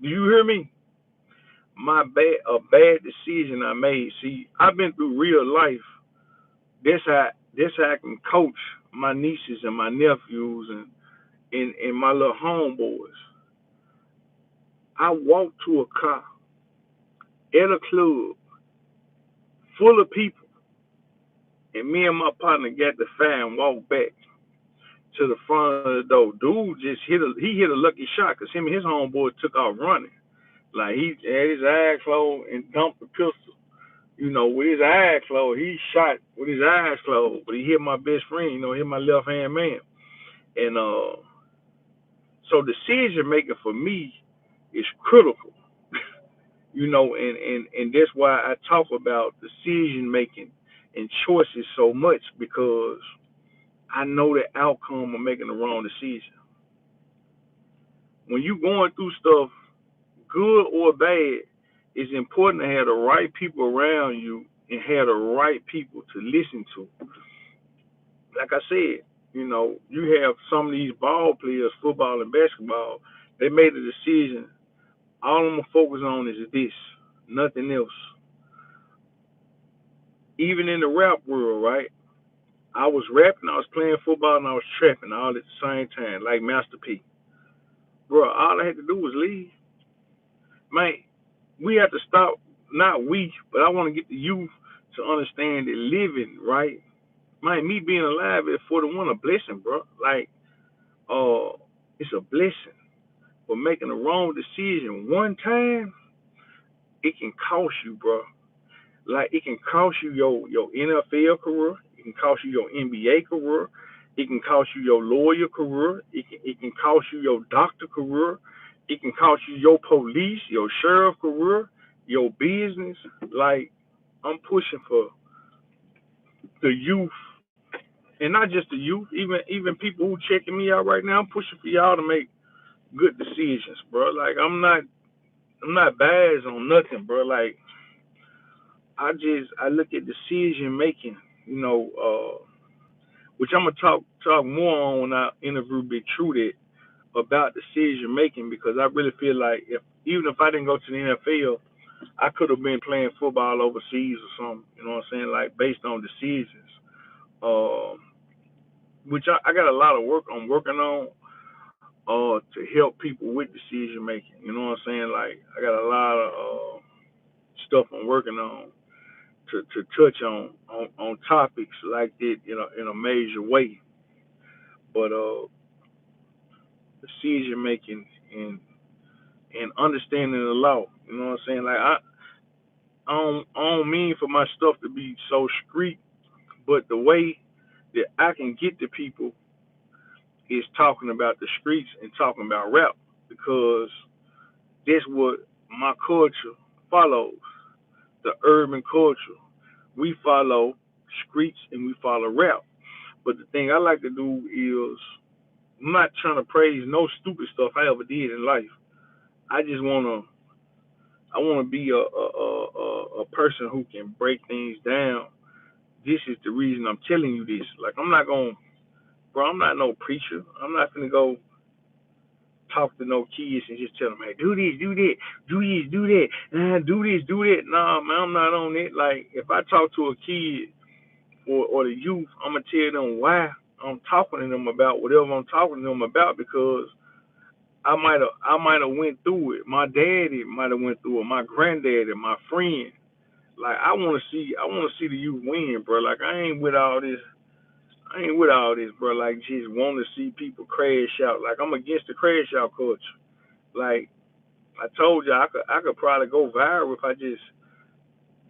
Do you hear me? A bad decision I made. See, I've been through real life. This how I can coach my nieces and my nephews and my little homeboys. I walked to a car at a club full of people, and me and my partner got the fire and walked back. to the front of the door. Dude just hit a lucky shot because him and his homeboy took off running. Like he had his eyes closed and dumped the pistol. With his eyes closed, he shot with his eyes closed, but he hit my best friend. Hit my left hand man. And so decision making for me is critical. And that's why I talk about decision making and choices so much because I know the outcome of making the wrong decision. When you're going through stuff, good or bad, it's important to have the right people around you and have the right people to listen to. Like I said, you have some of these ball players, football and basketball, they made a decision. All I'm going to focus on is this, nothing else. Even in the rap world, right? I was rapping, I was playing football, and I was trapping all at the same time, like Master P. Bro, all I had to do was leave. Man, we have to stop, not we, but I want to get the youth to understand that living, right? Man, me being alive at 41 a blessing, bro. Like, it's a blessing. But making the wrong decision one time, it can cost you, bro. Like it can cost you your NFL career. It can cost you your NBA career. It can cost you your lawyer career. It can cost you your doctor career. It can cost you your police, your sheriff career, your business. Like I'm pushing for the youth, and not just the youth, even people who checking me out right now. I'm pushing for y'all to make good decisions, bro. Like I'm not biased on nothing, bro. Like I look at decision making, which I'm gonna talk more on when I interview Big True that about decision making because I really feel like even if I didn't go to the NFL, I could have been playing football overseas or something. You know what I'm saying? Like based on decisions, um, which I got a lot of work I'm working on to help people with decision making. You know what I'm saying? Like I got a lot of stuff I'm working on to touch on topics like that in a major way. But decision making and understanding the law. You know what I'm saying? Like I don't mean for my stuff to be so street, but the way that I can get to people is talking about the streets and talking about rap because that's what my culture follows. The urban culture. We follow streets and we follow rap. But the thing I like to do is I'm not trying to praise no stupid stuff I ever did in life. I wanna be a person who can break things down. This is the reason I'm telling you this. Like bro, I'm not no preacher. I'm not gonna go talk to no kids and just tell them, hey, do this, do that, do this, do that, do this, do that. Nah, man, I'm not on it. Like if I talk to a kid or the youth, I'm gonna tell them why I'm talking to them about whatever I'm talking to them about because I might have went through it. My daddy might have went through it. My granddaddy, my friend. Like I wanna see the youth win, bro. Like I ain't with all this. I ain't with all this, bro. Like just want to see people crash out. Like I'm against the crash out culture. Like I told you, I could probably go viral if I just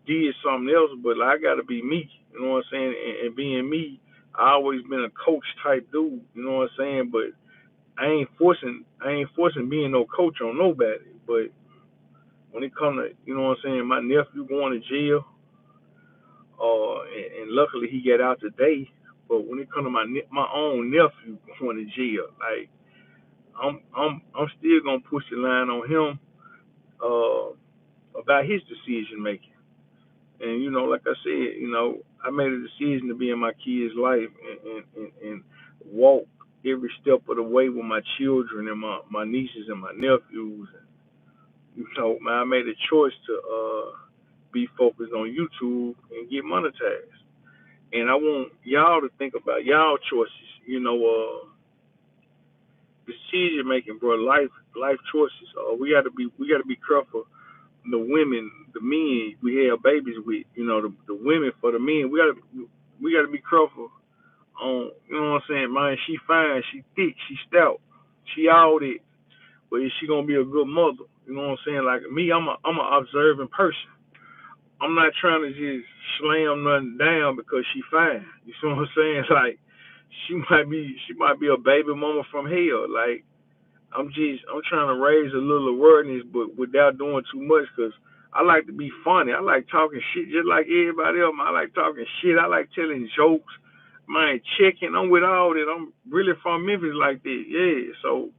did something else, but like, I gotta be me. You know what I'm saying? And being me, I always been a coach type dude. You know what I'm saying? But I ain't forcing being no coach on nobody. But when it come to what I'm saying, my nephew going to jail, and luckily he got out today. But when it come to my own nephew going to jail, like I'm still gonna push the line on him about his decision making. And like I said, I made a decision to be in my kids' life and walk every step of the way with my children and my nieces and my nephews. And man, I made a choice to be focused on YouTube and get monetized. And I want y'all to think about y'all choices. Decision making, bro. Life choices. We gotta be careful. The women, the men we have babies with, the women for the men. We gotta be careful You know what I'm saying, man, she fine, she thick, she stout, she all that, but is she gonna be a good mother? You know what I'm saying? Like me, I'm a observing person. I'm not trying to just slam nothing down because she fine. You see what I'm saying? Like she might be a baby mama from hell. Like I'm trying to raise a little awareness, but without doing too much, cause I like to be funny. I like talking shit just like everybody else. I like talking shit. I like telling jokes. Man, checking. I'm with all that. I'm really from Memphis like that. Yeah, so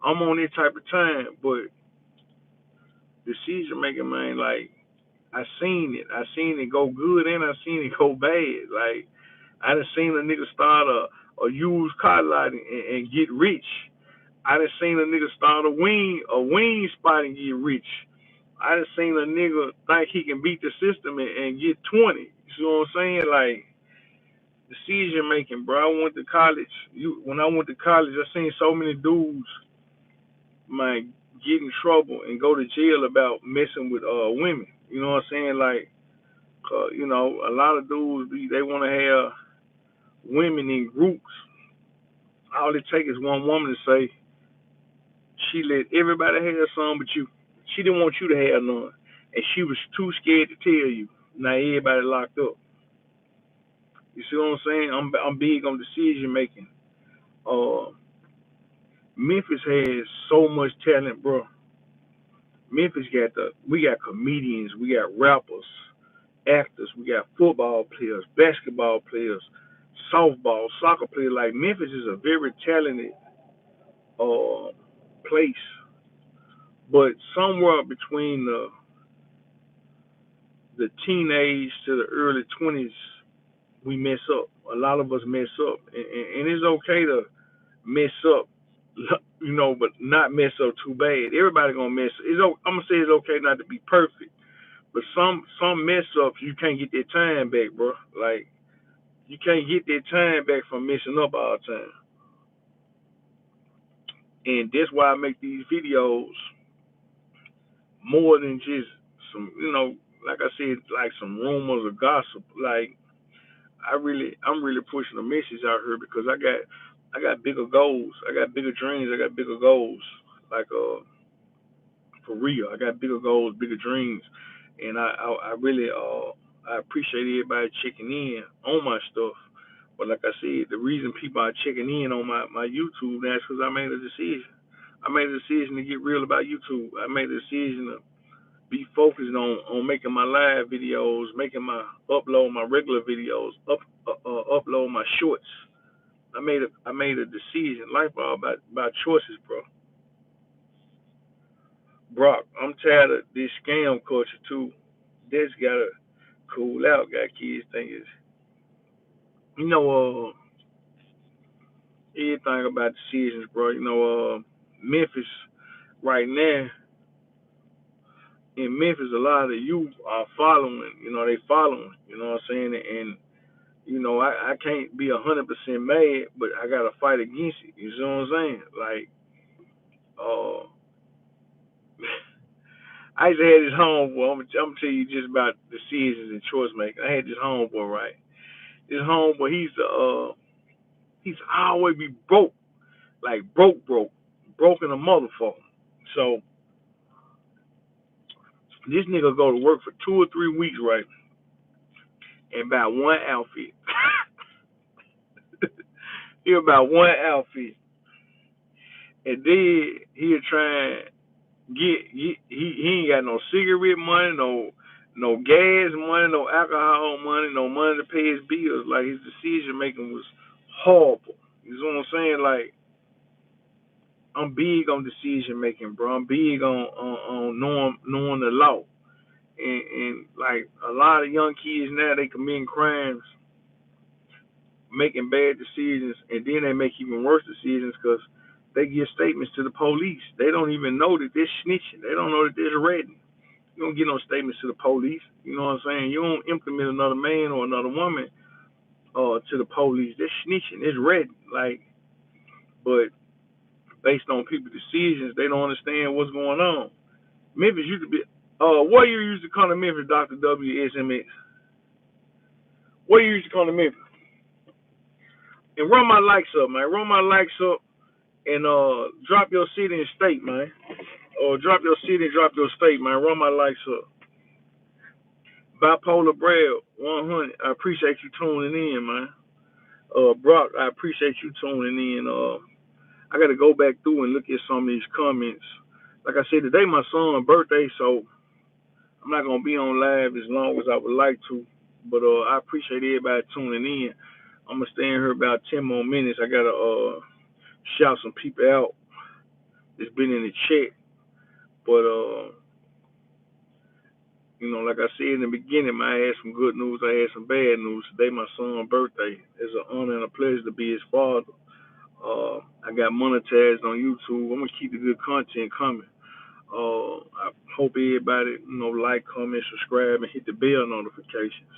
I'm on that type of time. But decision making, man, like I seen it. I seen it go good and I seen it go bad. Like I done seen a nigga start a used car lot and get rich. I done seen a nigga start a wing spot and get rich. I done seen a nigga think he can beat the system and get 20. You see what I'm saying? Like decision making, bro. I went to college. When I went to college, I seen so many dudes, man, get in trouble and go to jail about messing with women. You know what I'm saying? Like, a lot of dudes they want to have women in groups. All it takes is one woman to say she let everybody have some but you. She didn't want you to have none, and she was too scared to tell you. Now everybody locked up. You see what I'm saying? I'm big on decision making. Uh, Memphis has so much talent, bro. Memphis we got comedians, we got rappers, actors, we got football players, basketball players, softball, soccer players. Like Memphis is a very talented uh place, but somewhere between the teenage to the early 20s, we mess up. A lot of us mess up, and it's okay to mess up, but not mess up too bad. Everybody gonna mess. I'm gonna say it's okay not to be perfect, but some mess ups you can't get that time back, bro. Like you can't get that time back from messing up all the time, and that's why I make these videos more than just some, like I said, like some rumors or gossip. Like I'm really pushing a message out here because I got bigger goals. I got bigger dreams. I got bigger goals. Like for real, I got bigger goals, bigger dreams, and I really I appreciate everybody checking in on my stuff. But like I said, the reason people are checking in on my YouTube now is because I made a decision. I made a decision to get real about YouTube. I made a decision to be focused on making my live videos, making my regular videos, upload my shorts. I made a decision. Life all about choices, bro. Brock, I'm tired of this scam culture too. That's gotta cool out. Got kids thinking, you know, everything about decisions, bro. Memphis right now. In Memphis, a lot of the youth are following. They following. You know what I'm saying? And I can't be 100% mad, but I gotta fight against it. You know what I'm saying? Like, uh, I used to have this homeboy. I'm gonna tell you just about decisions and choice making. I had this homeboy, right? This homeboy, he's always be broke, like broken a motherfucker. So this nigga go to work for 2 or 3 weeks, right, and buy one outfit. He about one outfit, and then he'll try and he ain't got no cigarette money, no gas money, no alcohol money, no money to pay his bills. Like his decision making was horrible. You know what I'm saying? Like I'm big on decision making, bro. I'm big on knowing the law. And like a lot of young kids now, they committing crimes, making bad decisions, and then they make even worse decisions because they give statements to the police. They don't even know that they're snitching. They don't know that they're ratting. You don't get no statements to the police. You know what I'm saying? You don't implement another man or another woman to the police. They're snitching. It's red. Like, but based on people's decisions, they don't understand what's going on. Memphis used to be. What year used to come to Memphis, Dr. WSMX? What year used to come to Memphis? And run my likes up, man. Run my likes up and drop your city and state, man. Or drop your city and drop your state, man. Run my likes up. Bipolar Brad 100. I appreciate you tuning in, man. Brock, I appreciate you tuning in. I got to go back through and look at some of these comments. Like I said, today my son's birthday, so I'm not gonna be on live as long as I would like to. But I appreciate everybody tuning in. I'm gonna stay in here about 10 more minutes. I gotta shout some people out that's been in the chat. But you know, like I said in the beginning, man, I had some good news. I had some bad news. Today my son's birthday. It's an honor and a pleasure to be his father. I got monetized on YouTube. I'm gonna keep the good content coming. I hope everybody, you know, like, comment, subscribe, and hit the bell notifications,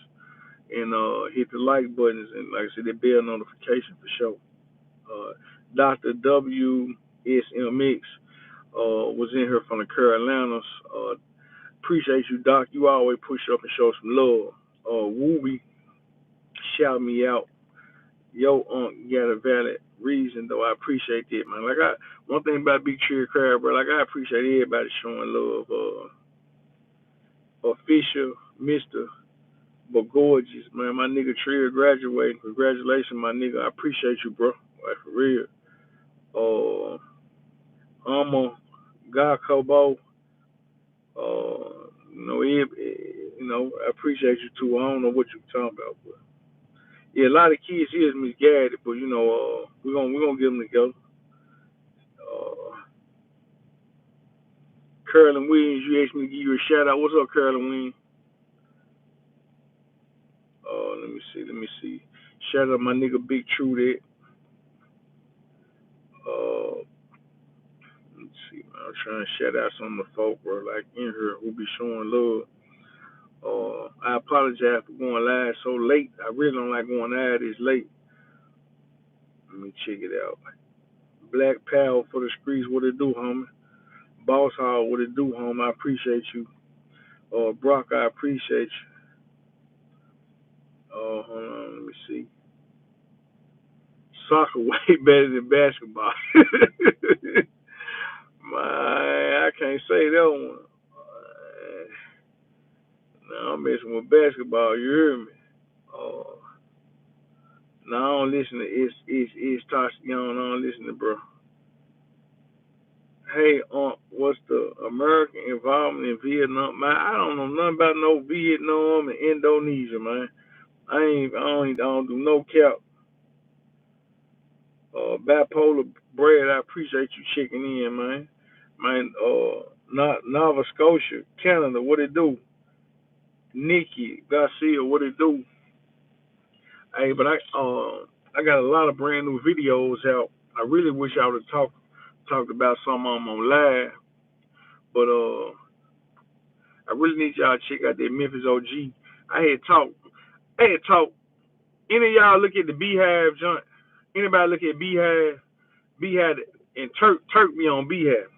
and hit the like buttons, and like I said, the bell notification for sure. Dr. WSMX was in here from the Carolinas. Appreciate you, Doc. You always push up and show some love. Wooby, shout me out. Yo, got a valid reason, though. I appreciate that, man. One thing about Big Tree Crab, bro, I appreciate everybody showing love. Official, Mr. But gorgeous, man. My nigga Trell graduating. Congratulations, my nigga. I appreciate you, bro. Like, for real. God Kobo. I appreciate you too. I don't know what you're talking about, but yeah, a lot of kids here is misguided, but we're gonna get them together. Carolyn Williams, you asked me to give you a shout out. What's up, Carolyn Williams? Let me see. Shout out my nigga Big True that. Let's see, man. I'm trying to shout out some of the folk, bro, like in here who be showing love. I apologize for going live so late. I really don't like going live this late. Let me check it out. Black Power for the streets, what it do, homie? Boss Hall, what it do, homie? I appreciate you. Brock, I appreciate you. Hold on, let me see. Soccer way better than basketball. I can't say that one. Now I'm messing with basketball. You hear me? Now I don't listen to it's Tashion. I don't listen to bro. Hey, what's the American involvement in Vietnam? Man, I don't know nothing about no Vietnam and Indonesia, man. I don't do no cap. Bipolar Bread, I appreciate you checking in, man. Man, Nova Scotia, Canada, what it do? Nikki Garcia, what it do? Hey, but I got a lot of brand new videos out. I really wish I would have talked about some of them on live, but I really need y'all to check out that Memphis OG. I had talked. Any of y'all look at the Beehive joint? Anybody look at Beehive? Beehive and Turk me on Beehive.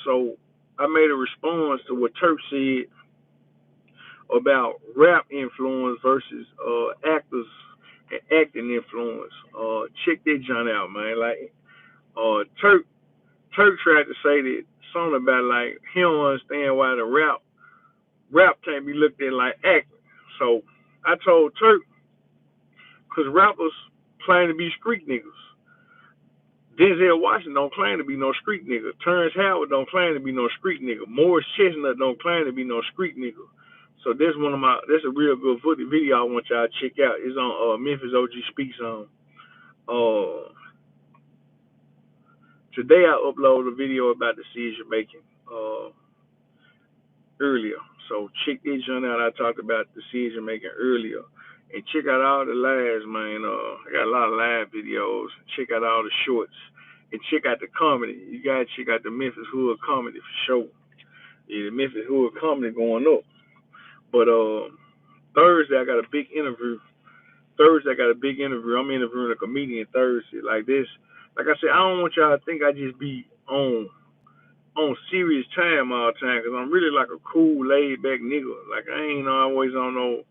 So I made a response to what Turk said about rap influence versus actors and acting influence. Check that joint out, man. Like Turk tried to say that something about like he don't understand why the rap can't be looked at like acting. So I told Turk, because rappers claim to be street niggas. Denzel Washington don't claim to be no street nigga. Terrence Howard don't claim to be no street nigga. Morris Chestnut don't claim to be no street nigga. So that's that's a real good video I want y'all to check out. It's on Memphis OG Speaks on. Today I uploaded a video about decision making earlier. So check this joint out. I talked about decision making earlier. And check out all the lives, man. I got a lot of live videos. Check out all the shorts. And check out the comedy. You gotta check out the Memphis Hood comedy for sure. Yeah, the Memphis Hood comedy going up. But Thursday I got a big interview. I'm interviewing a comedian Thursday. Like this. Like I said, I don't want y'all to think I just be on serious time all the time, because I'm really like a cool, laid back nigga. Like I ain't always on no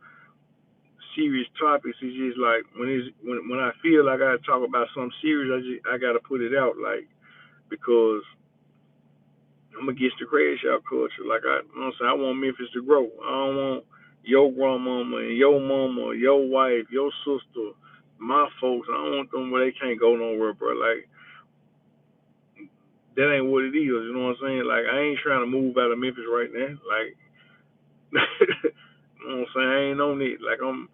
serious topics. It's just like when I feel like I gotta talk about something serious, I gotta put it out, like, because I'm against the crash out culture. Like, you know what I'm saying, I want Memphis to grow. I don't want your grandmama and your mama, your wife, your sister, my folks. I don't want them where they can't go nowhere, bro. Like, that ain't what it is. You know what I'm saying? Like, I ain't trying to move out of Memphis right now. Like, you know what I'm saying? I ain't on it. Like, I'm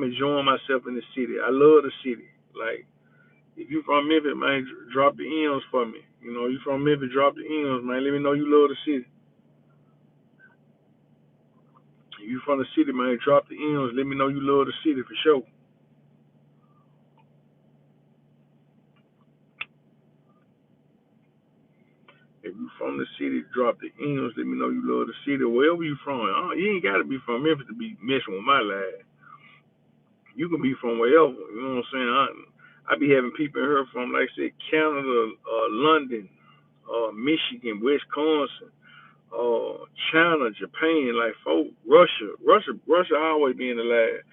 enjoying myself in the city. I love the city. Like, if you from Memphis, man, drop the M's for me. You know, you from Memphis, drop the M's, man. Let me know you love the city. If you from the city, man, drop the M's. Let me know you love the city for sure. If you from the city, drop the M's. Let me know you love the city. Wherever you from, you ain't gotta be from Memphis to be messing with my life. You can be from wherever. You know what I'm saying? I be having people in here from, like I said, Canada, London, Michigan, Wisconsin, China, Japan, like folk, Russia always being the last.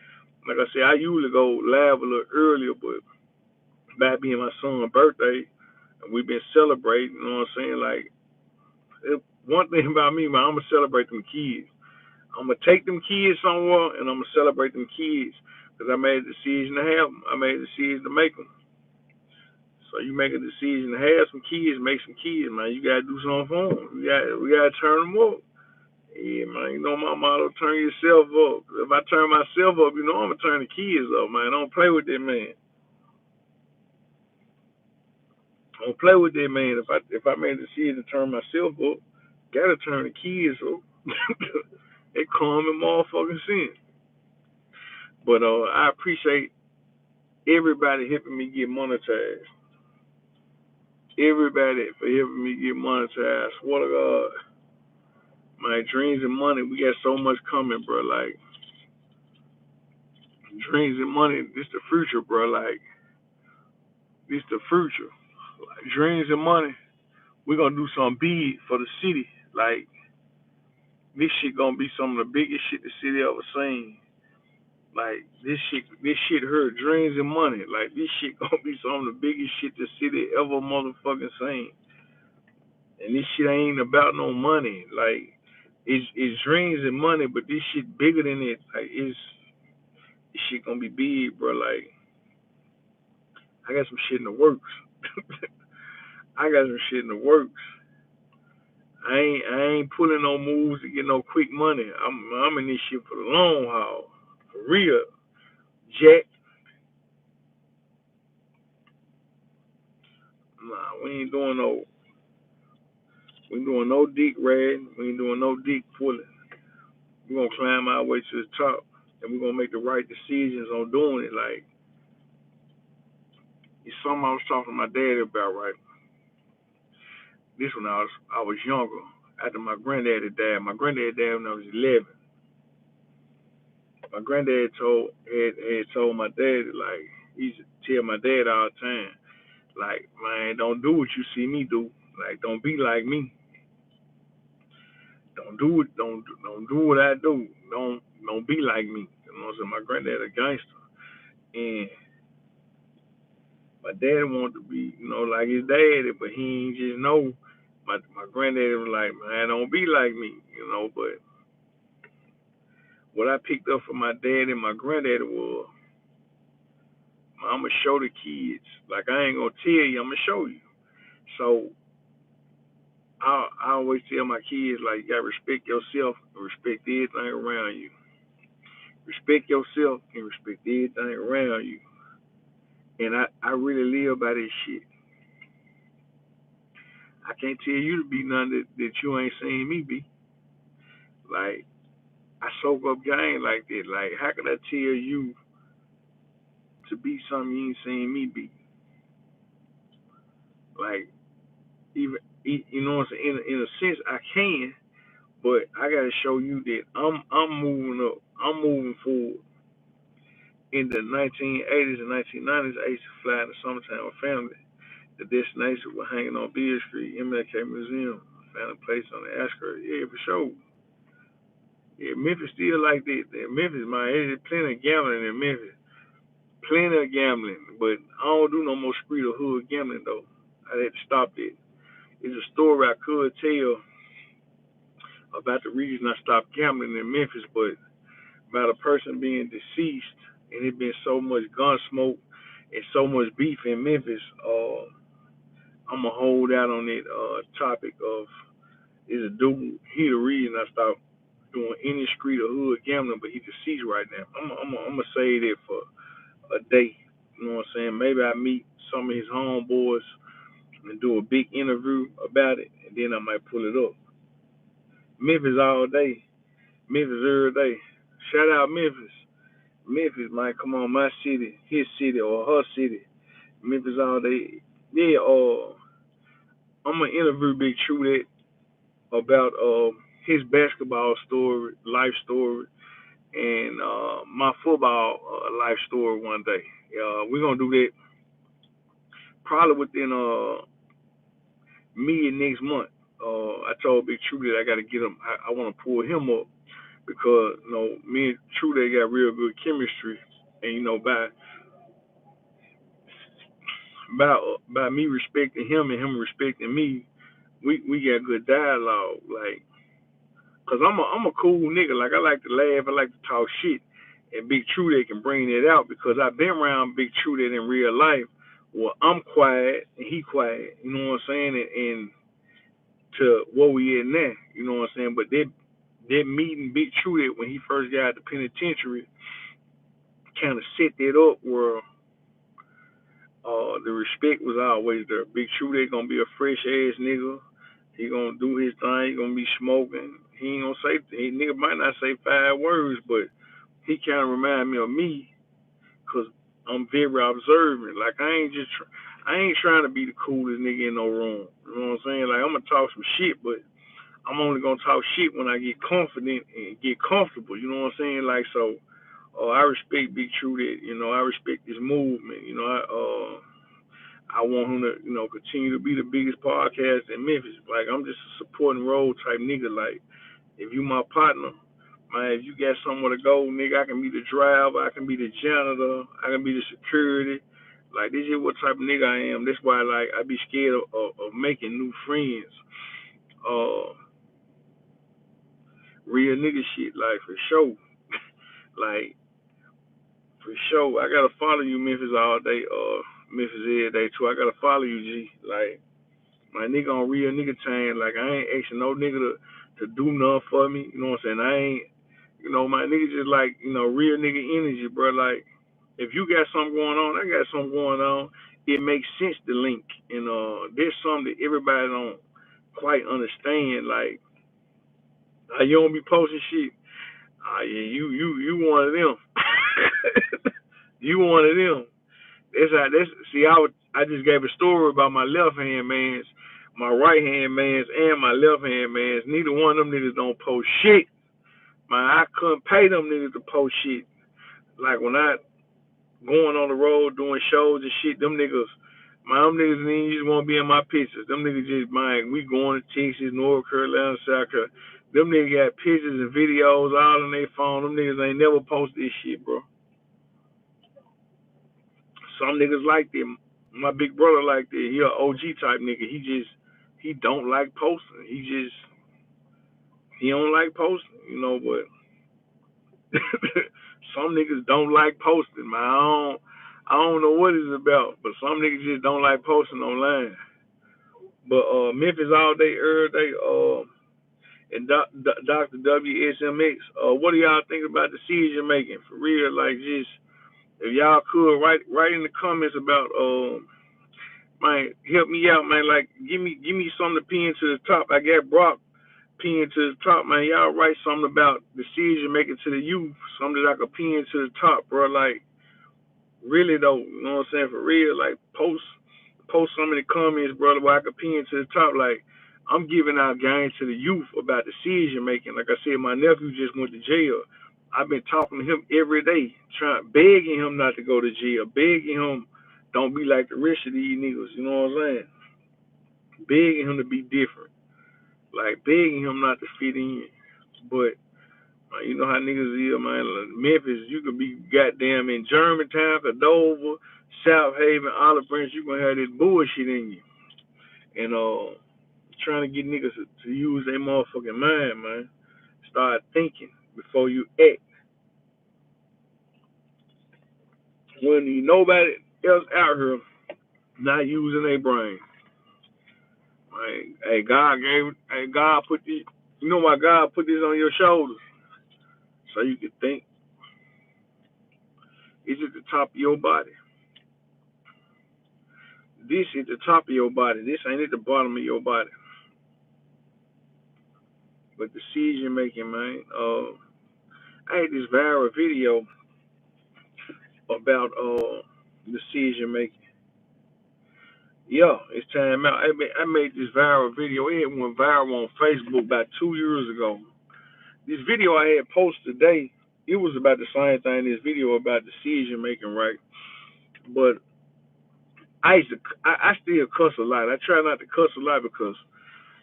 Like I said, I usually go live a little earlier, but that being my son's birthday, and we've been celebrating. You know what I'm saying? Like, one thing about me, man, I'm gonna celebrate them kids. I'm gonna take them kids somewhere, and I'm gonna celebrate them kids because I made a decision to have them. I made a decision to make them. So you make a decision to have some kids, make some kids, man. You gotta do something for them. We gotta turn them up. Yeah, man. You know my motto: turn yourself up. If I turn myself up, you know I'm gonna turn the kids up, man. Don't play with that man. Don't play with that man. If I made a decision to turn myself up, gotta turn the kids up. They common motherfucking sense. But I appreciate everybody helping me get monetized. Everybody for helping me get monetized. I swear to God, my dreams and money, we got so much coming, bro. Like, dreams and money, this the future, bro. Like, this the future. Like, dreams and money, we gonna do something big for the city. Like, this shit gonna be some of the biggest shit the city ever seen. Like, this shit hurt dreams and money. Like, this shit gonna be some of the biggest shit the city ever motherfucking seen. And this shit ain't about no money. Like, it's dreams and money, but this shit bigger than it. Like, this shit gonna be big, bro. Like, I got some shit in the works. I got some shit in the works. I ain't pulling no moves to get no quick money. I'm in this shit for the long haul, for real. Jack, nah, we ain't doing no dick riding. We ain't doing no dick pulling. We gonna climb our way to the top, and we gonna make the right decisions on doing it. Like, it's something I was talking to my dad about, right? This when I was younger. After my granddaddy died, my granddad died when I was 11. My granddad had told my dad, like, he used to tell my dad all the time, like, man, don't do what you see me do. Like, don't be like me. Don't do it. Don't do what I do. Don't be like me. You know what I'm saying? My granddad a gangster, and my dad wanted to be, like his daddy, but he ain't just know. My granddaddy was like, man, don't be like me. But what I picked up from my dad and my granddaddy was, I'm gonna show the kids. Like, I ain't gonna tell you, I'm gonna show you. So I always tell my kids, like, you gotta respect yourself and respect everything around you. Respect yourself and respect everything around you. And I really live by this shit. I can't tell you to be nothing that you ain't seen me be. Like, I soak up game like that. Like, how could I tell you to be something you ain't seen me be? Like, even, you know what I'm saying? In a sense, I can, but I gotta show you that I'm moving up. I'm moving forward. In the 1980s and 1990s, I used to fly in the summertime with family. The destination was hanging on Beard Street, MLK Museum. Found a place on the outskirts. Yeah, for sure. Yeah, Memphis still like that. Memphis, man, there's plenty of gambling in Memphis. Plenty of gambling, but I don't do no more street or hood gambling though. I had to stop it. It's a story I could tell about the reason I stopped gambling in Memphis, but about a person being deceased and it been so much gun smoke and so much beef in Memphis. I'm gonna hold out on that topic of is a dude. He the reason I stopped doing any street or hood gambling, but he deceased right now. I'm gonna say that for a day. You know what I'm saying? Maybe I meet some of his homeboys and do a big interview about it, and then I might pull it up. Memphis all day. Memphis every day. Shout out Memphis. Memphis, man, come on, my city, his city, or her city. Memphis all day. Yeah, I'm gonna interview Big True that about his basketball story, life story, and my football life story one day. We're gonna do that probably within mid next month. I told Big True that I got to get him. I want to pull him up because me and True they got real good chemistry, and by me respecting him and him respecting me, we got good dialogue. Like, cause I'm a cool nigga. Like I like to laugh, I like to talk shit, and Big True they can bring that out because I've been around Big True that in real life. Well, I'm quiet and he quiet. You know what I'm saying? And to where we at now. You know what I'm saying? But that meeting Big True that when he first got out the penitentiary kind of set that up where the respect was always there. Big True that gonna be a fresh ass nigga. He gonna do his thing. He gonna be smoking. He ain't gonna say nigga might not say 5 words, but he kind of remind me of me because I'm very observant. Like I ain't trying to be the coolest nigga in no room. You know what I'm saying? Like I'm gonna talk some shit, but I'm only gonna talk shit when I get confident and get comfortable. You know what I'm saying? Like so, I respect Big True that I respect this movement. I want him to continue to be the biggest podcast in Memphis. Like I'm just a supporting role type nigga. Like if you my partner, man, if you got somewhere to go, nigga, I can be the driver, I can be the janitor, I can be the security. Like this is what type of nigga I am. That's why like I be scared of making new friends. Uh, Real nigga shit, like for sure. Like for sure. I gotta follow you Memphis all day, Memphis every day too. I gotta follow you, G. Like my nigga on real nigga chain, like I ain't asking no nigga to do nothing for me. You know what I'm saying? I ain't my nigga just like, real nigga energy, bro. Like if you got something going on, I got something going on. It makes sense to link. And there's something that everybody don't quite understand. Like you don't be posting shit. Yeah, you one of them. You one of them. That's see. I just gave a story about my left hand man's, my right hand man's, and my left hand man's. Neither one of them niggas don't post shit. Man, I couldn't pay them niggas to post shit. Like when I going on the road doing shows and shit, them niggas, them niggas didn't just want to be in my pictures. Them niggas just, man, we going to Texas, North Carolina, South Carolina. Them niggas got pictures and videos all on their phone. Them niggas ain't never posted this shit, bro. Some niggas like that. My big brother like that. He a OG type nigga. He don't like posting. He don't like posting, but some niggas don't like posting, man. I don't know what it's about, but some niggas just don't like posting online. But Memphis all day, every day, and Dr. WSMX, what do y'all think about the decision making for real? Like, just if y'all could write in the comments about man, help me out, man. Like, give me something to pin to the top. I got Brock pinned to the top, man. Y'all write something about decision making to the youth, something that I could pin to the top, bro. Like, really though, you know what I'm saying? For real, like post some of the comments, brother, where I could pin to the top. Like, I'm giving out game to the youth about decision making. Like I said, my nephew just went to jail. I've been talking to him every day, begging him not to go to jail, begging him don't be like the rest of these niggas. You know what I'm saying? Begging him to be different, like begging him not to fit in. But You know how niggas is, man. Like Memphis, you could be goddamn in Germantown, Cordova, South Haven, Olive Branch. You gonna have this bullshit in you, and trying to get niggas to use their motherfucking mind, man. Start thinking before you act. When you nobody else out here not using their brain. Man, hey, God put this. You know why God put this on your shoulders? So you can think. It's at the top of your body. This is the top of your body. This ain't at the bottom of your body. But decision making, man. I had this viral video about decision making. Yeah, it's time out. I made this viral video. It went viral on Facebook about 2 years ago. This video I had posted today, it was about the same thing. This video about decision making, right? But I still cuss a lot. I try not to cuss a lot because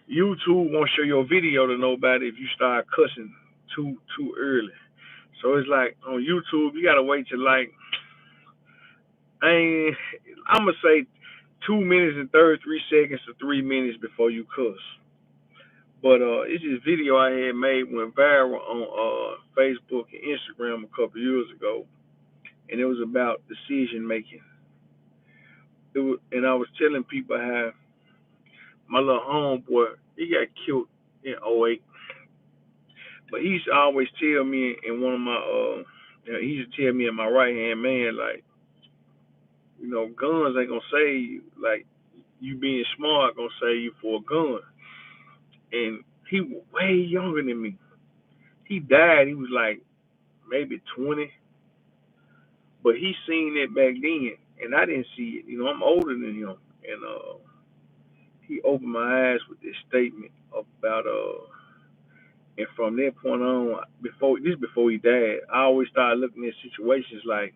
YouTube won't show your video to nobody if you start cussing too early. So it's like on YouTube, you gotta wait till like I'm gonna say 2 minutes and 33 seconds to 3 minutes before you cuss. But it's this video I had made went viral on Facebook and Instagram a couple years ago, and it was about decision making. And I was telling people how my little homeboy he got killed in '08, but he used to always tell me in one of my he used to tell me in my right hand man like, guns ain't gonna save you. Like you being smart gonna save you for a gun. And he was way younger than me. He died. He was like maybe 20, but he seen it back then, and I didn't see it. I'm older than him, and he opened my eyes with this statement about and from that point on, before he died, I always started looking at situations like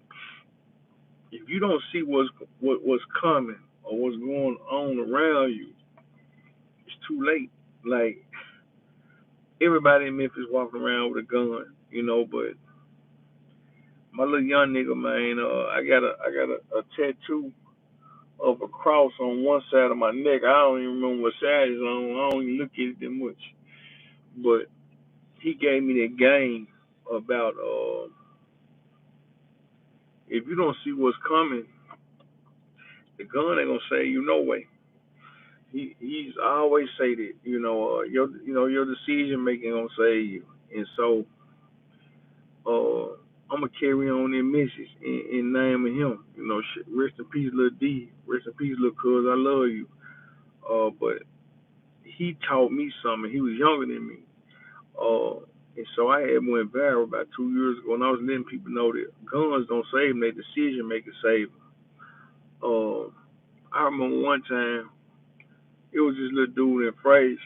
if you don't see what's coming or what's going on around you, it's too late. Like everybody in Memphis walking around with a gun, but my little young nigga, man, I got a tattoo of a cross on one side of my neck. I don't even remember what side it's on. I don't even look at it that much. But he gave me that game about if you don't see what's coming, the gun ain't gonna save you no way. He's I always say that your decision making gonna save you, and so I'm gonna carry on that message in name of him. Rest in peace, little D. Rest in peace, little cuz. I love you. But he taught me something. He was younger than me. And so I had went viral about 2 years ago, and I was letting people know that guns don't save them. They decision makers save them. I remember one time it was this little dude in phrase.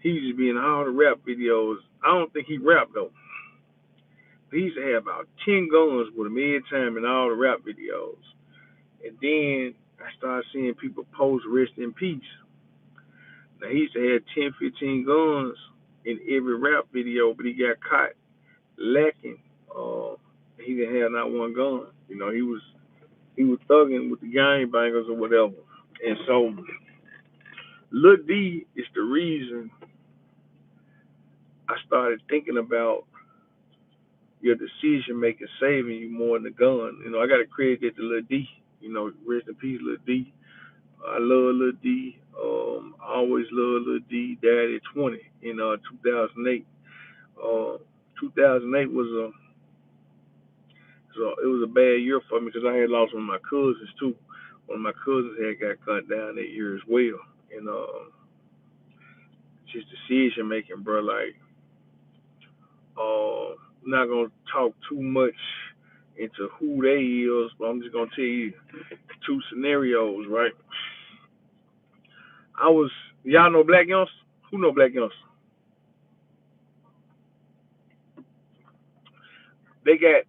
He used to be in all the rap videos. I don't think he rapped though. He used to have about 10 guns with him every time in all the rap videos. And then I started seeing people post rest in peace. Now he used to have 10, 15 guns in every rap video, but he got caught lacking. He didn't have not one gun. He was thugging with the gangbangers or whatever. And so Lil D is the reason I started thinking about your decision making saving you more than the gun. I got to credit that to Lil D. Rest in peace, Lil D. I love Lil D. I always love Lil D. Died at 20 in 2008. 2008 was it was a bad year for me because I had lost one of my cousins too. One of my cousins had got cut down that year as well, and just decision making, bro. Like, I'm not gonna talk too much into who they is, but I'm just gonna tell you two scenarios, right? Y'all know Black Youngster? Who know Black Youngster? They got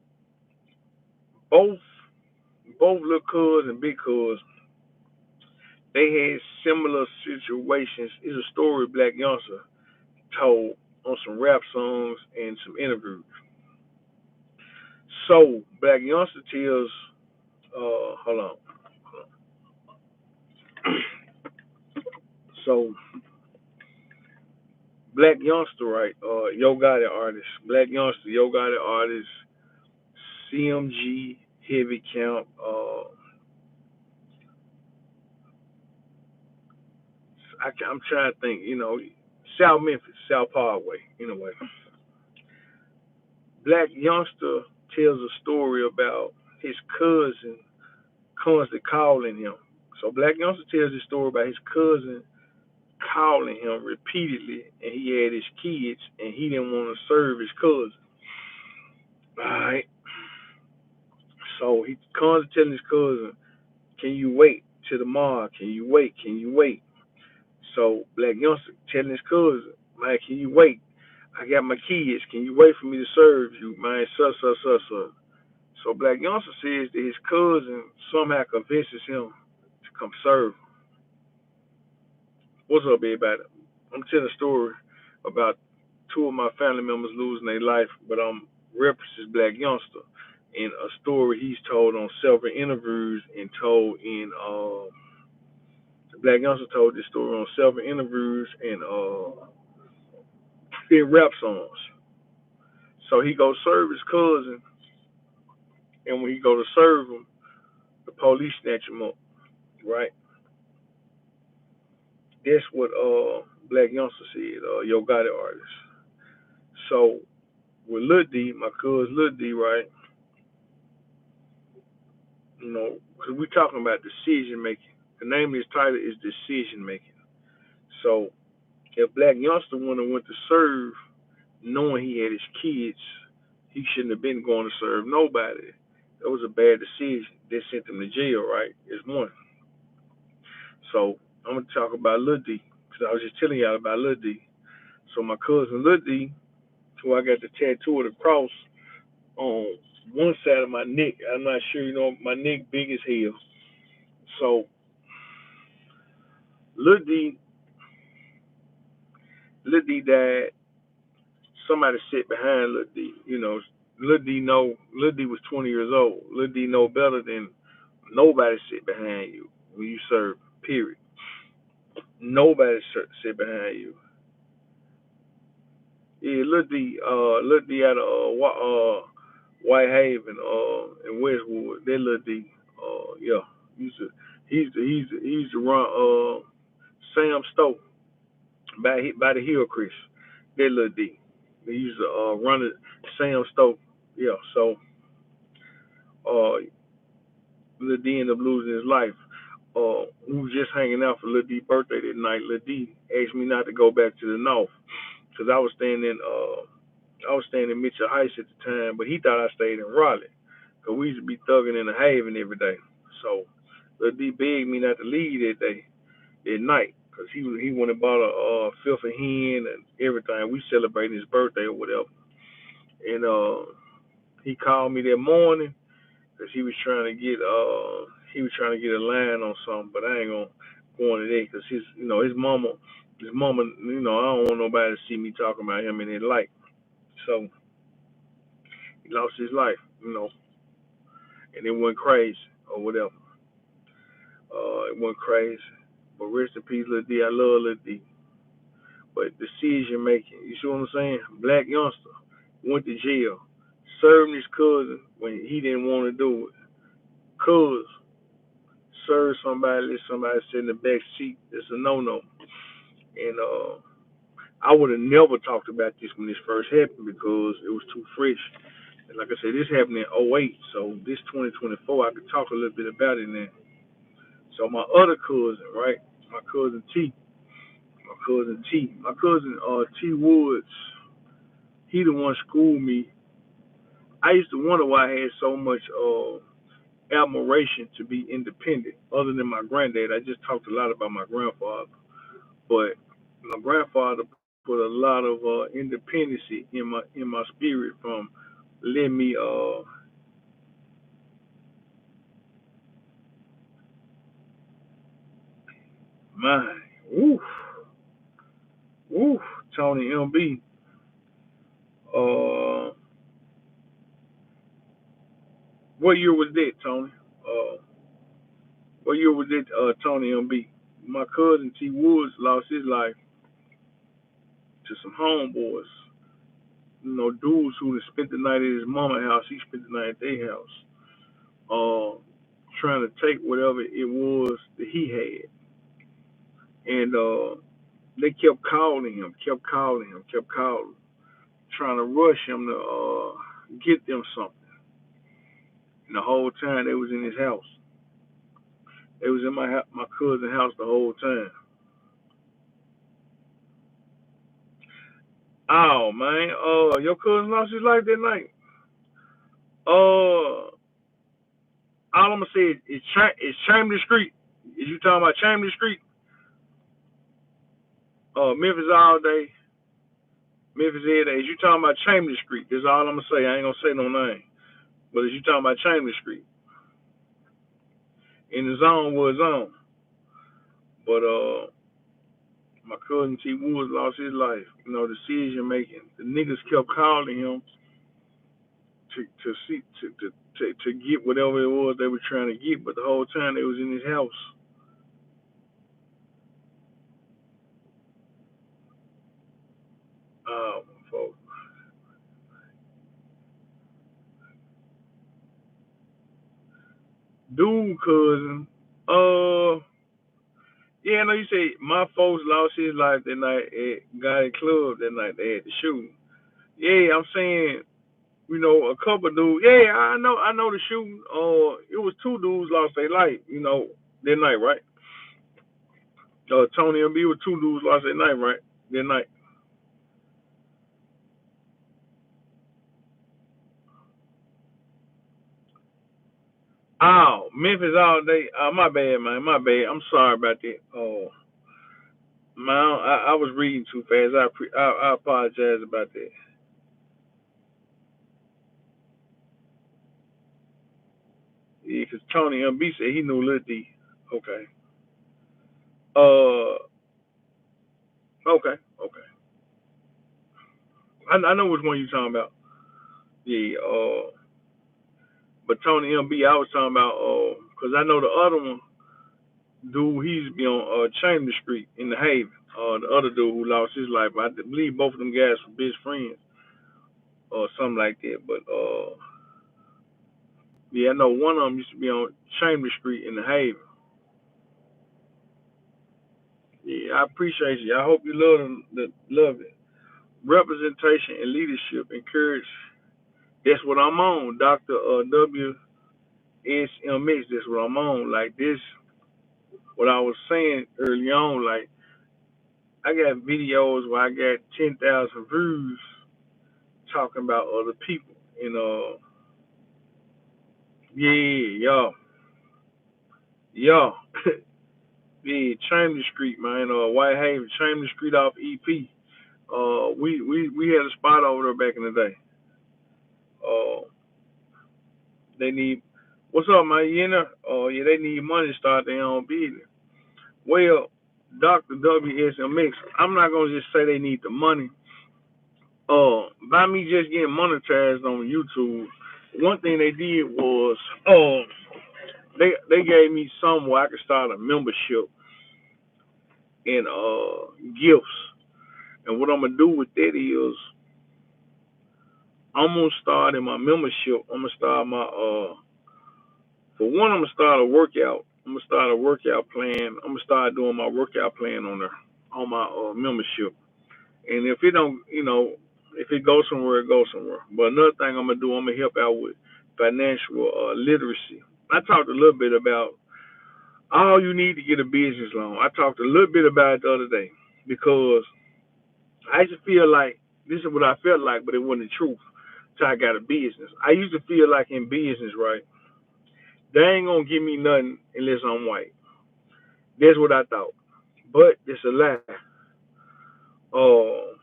both little cuz and big cuz. They had similar situations. It's a story Black Youngster told. on some rap songs and some interviews. So Black Youngster tells, hold on. So Black Youngster, right? Yo Gotti artist, Black Youngster, Yo Gotti artist, CMG, Heavy Count. I'm trying to think. South Memphis, South Parkway. Anyway, Black Youngster tells a story about his cousin constantly calling him. So Black Youngster tells a story about his cousin calling him repeatedly, and he had his kids, and he didn't want to serve his cousin. All right. So he constantly telling his cousin, "Can you wait till tomorrow? Can you wait? Can you wait?" So Black Youngster telling his cousin, "Man, can you wait? I got my kids. Can you wait for me to serve you, man? So. So Black Youngster says that his cousin somehow convinces him to come serve. What's up, everybody? I'm telling a story about two of my family members losing their life, but I'm references Black Youngster in a story he's told on several interviews and told in Black Youngster told this story on several interviews and in rap songs. So he goes serve his cousin, and when he go to serve him, the police snatch him up. Right? That's what Black Youngster said. Yo Gotti artist. So with Lil D, my cousin Lil D, right? Because we're talking about decision making. The name of his title is decision making. So if Black Youngster went to serve, knowing he had his kids, he shouldn't have been going to serve nobody. That was a bad decision. They sent him to jail, right? It's one. So I'm gonna talk about Lil D because I was just telling y'all about Lil D. So my cousin Lil D, who I got the tattoo of the cross on one side of my neck. I'm not sure, my neck big as hell. So Lil D, Lil D died. Somebody sit behind Lil D. Lil D was 20 years old. Lil D know better than nobody sit behind you when you serve. Period. Nobody sit behind you. Yeah, Lil D out of White Haven, in Westwood. That Lil D, yeah, he's a, he's the run, Sam Stowe by the Hillcrest. That Lil D. He used to run it, Sam Stowe. Yeah, so Lil D ended up losing his life. We was just hanging out for Lil D's birthday that night. Lil D asked me not to go back to the north because I was staying in Mitchell Heights at the time, but he thought I stayed in Raleigh because we used to be thugging in the Haven every day. So Lil D begged me not to leave that day, that night, because he went and bought a filthy hen and everything. We celebrated his birthday or whatever, and he called me that morning because he was trying to get a line on something, but I ain't gonna go into that because his mama, I don't want nobody to see me talking about him in that light. So he lost his life, and it went crazy or whatever. It went crazy. But rest in peace, Lil D. I love Lil D. But decision making, you see what I'm saying? Black Youngster went to jail, served his cousin when he didn't want to do it. Cuz serve somebody, let somebody sit in the back seat. It's a no-no. And I would have never talked about this when this first happened because it was too fresh. And like I said, this happened in '08, so this 2024, I could talk a little bit about it now. So my other cousin, right? My cousin T, my cousin T Woods, he the one schooled me. I used to wonder why I had so much admiration to be independent, other than my granddad. I just talked a lot about my grandfather, but my grandfather put a lot of independency in my spirit from letting me mine. Woof, woof. Tony MB. Uh, what year was that, Tony? Uh, what year was that, Tony MB? My cousin T Woods lost his life to some homeboys. You know, dudes who had spent the night at his mama's house. He spent the night at their house. Uh, trying to take whatever it was that he had, and they kept calling him, kept calling, trying to rush him to get them something. And the whole time they was in his house. They was in my cousin's house the whole time. Oh man, your cousin lost his life that night. All I'm gonna say is Chambers Street. Is you talking about Chambers Street? Memphis all day, Memphis every day. Is you talking about Chambers Street? That's all I'm gonna say. I ain't gonna say no name. But is you talking about Chambers Street? In the zone was zone. But my cousin T Woods lost his life. You know, decision making. The niggas kept calling him to see to get whatever it was they were trying to get, but the whole time they was in his house. Folks. Dude, cousin. Yeah, I know you say my folks lost his life that night at Gotti Club that night. They had the shooting. Yeah, I'm saying, you know, a couple dudes. Yeah, I know the shooting. It was two dudes lost their life. You know, that night, right? Tony and B with two dudes lost their night, right? That night. Oh, Memphis all day. My bad, man. My bad. I'm sorry about that. Oh, man, I was reading too fast. I apologize about that. Yeah, because Tony MB said he knew Lil D. Okay. Uh, okay, okay. I know which one you talking about. Yeah. But Tony MB, I was talking about. Because I know the other one, dude. He used to be on Chambers Street in the Haven. The other dude who lost his life. I believe both of them guys were best friends or something like that. But yeah, I know one of them used to be on Chambers Street in the Haven. Yeah, I appreciate you. I hope you love it. Representation and leadership encourage. That's what I'm on, Doctor WSMX. That's what I'm on. Like this, what I was saying early on. Like I got videos where I got 10,000 views talking about other people. And yeah, y'all, yeah, Chambers Street, man. Whitehaven, Chambers Street off EP. We had a spot over there back in the day. Uh, they need what's up, man? You know, yeah, they need money to start their own business. Well, Doctor WSMX, I'm not gonna just say they need the money. By me just getting monetized on YouTube, one thing they did was, they gave me some where I could start a membership and gifts. And what I'm gonna do with that is I'm gonna start in my membership. I'm gonna start my for one, I'm gonna start a workout. I'm gonna start a workout plan. I'm gonna start doing my workout plan on my membership. And if it don't, you know, if it goes somewhere, it goes somewhere. But another thing I'm gonna do, I'm gonna help out with financial literacy. I talked a little bit about all you need to get a business loan. I talked a little bit about it the other day because I just feel like this is what I felt like, but it wasn't the truth. So I got a business. I used to feel like in business, right? They ain't gonna give me nothing unless I'm white. That's what I thought. But it's a lie. Uh,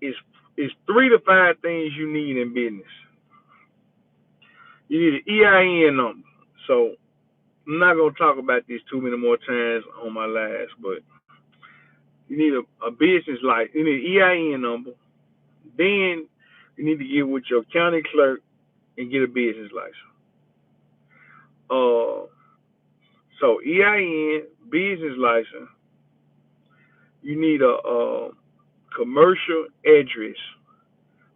it's it's 3 to 5 things you need in business. You need an EIN number. So I'm not gonna talk about this too many more times on my last, but you need a business license. You need an EIN number. Then you need to get with your county clerk and get a business license. Uh, so EIN, business license. You need a commercial address,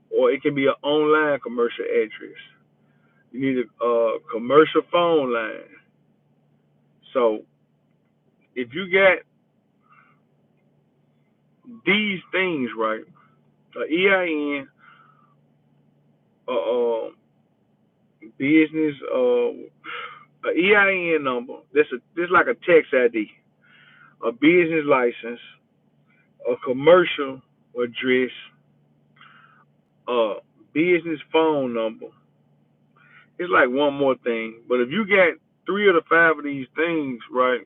or it can be an online commercial address. You need a commercial phone line. So if you got these things right, EIN, uh, business, a EIN number. This like a tax ID, a business license, a commercial address, a business phone number. It's like one more thing, but if you got three of the five of these things right,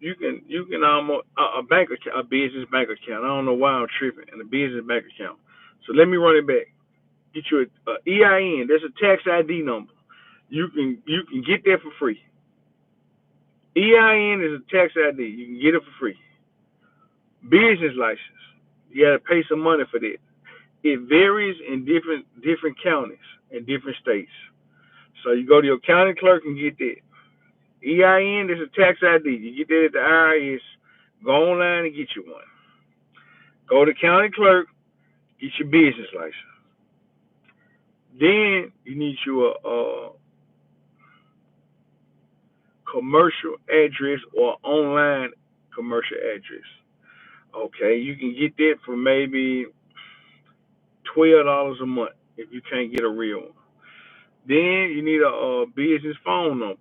you can almost a bank account, a business bank account. I don't know why I'm tripping, and a business bank account. So let me run it back. Get you a EIN. That's a tax ID number. You can get that for free. EIN is a tax ID. You can get it for free. Business license. You got to pay some money for that. It varies in different counties and different states. So you go to your county clerk and get that. EIN is a tax ID. You get that at the IRS. Go online and get you one. Go to county clerk, get your business license. Then you need you a commercial address or online commercial address. Okay, you can get that for maybe $12 a month if you can't get a real one. Then you need a business phone number.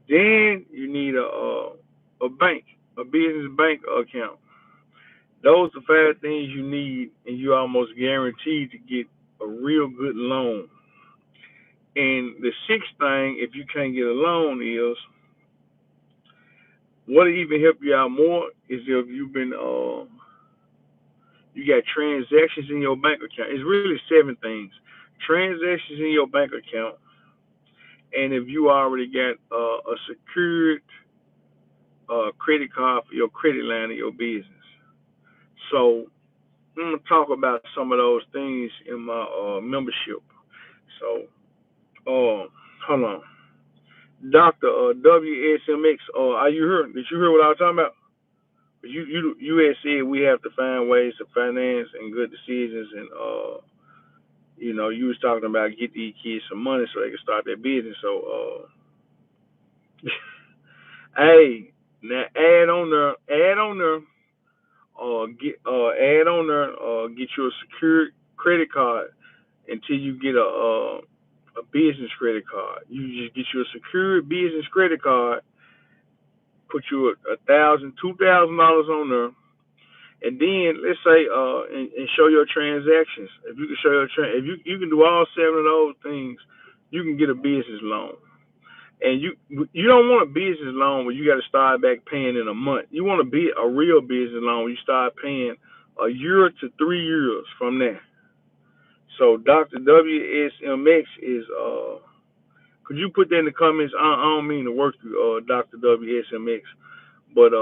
Then you need a bank, a business bank account. Those are five things you need, and you're almost guaranteed to get a real good loan. And the sixth thing, if you can't get a loan, is what'll even help you out more is if you got transactions in your bank account. It's really seven things: transactions in your bank account, and if you already got a secured credit card for your credit line of your business. So I'm gonna talk about some of those things in my membership. So, hold on, Doctor WSMX. Are you here? Did you hear what I was talking about? You had said we have to find ways to finance and good decisions, and you was talking about get these kids some money so they can start their business. So, hey, now add on there, get you a secured credit card until you get a business credit card. You just get you a secured business credit card, put you $2,000 on there, and then let's say and show your transactions. If you can show if you can do all seven of those things, you can get a business loan. And you don't want a business loan where you got to start back paying in a month. You want to be a real business loan where you start paying a year to 3 years from there. So Dr. WSMX is could you put that in the comments? I don't mean to work you, Dr. WSMX, but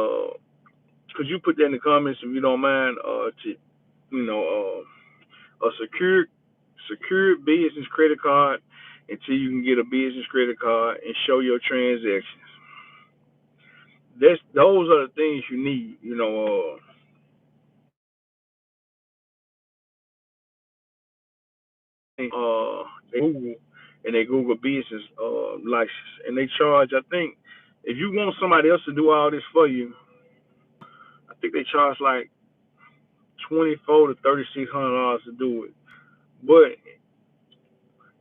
could you put that in the comments if you don't mind? To a secured business credit card until you can get a business credit card and show your transactions. Those are the things you need. They Google and they Google business license, and they charge. I think if you want somebody else to do all this for you, I think they charge like $2,400 to $3,600 to do it. But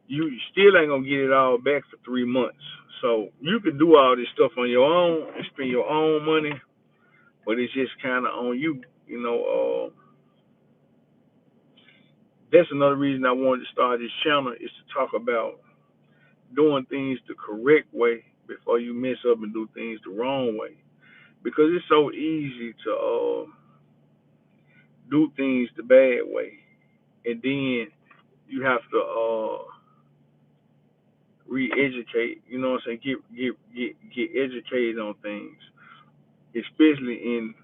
you still ain't gonna get it all back for 3 months. So you can do all this stuff on your own and spend your own money, but it's just kind of on you. That's another reason I wanted to start this channel is to talk about doing things the correct way before you mess up and do things the wrong way. Because it's so easy to do things the bad way, and then you have to re-educate. You know what I'm saying? Get educated on things, especially in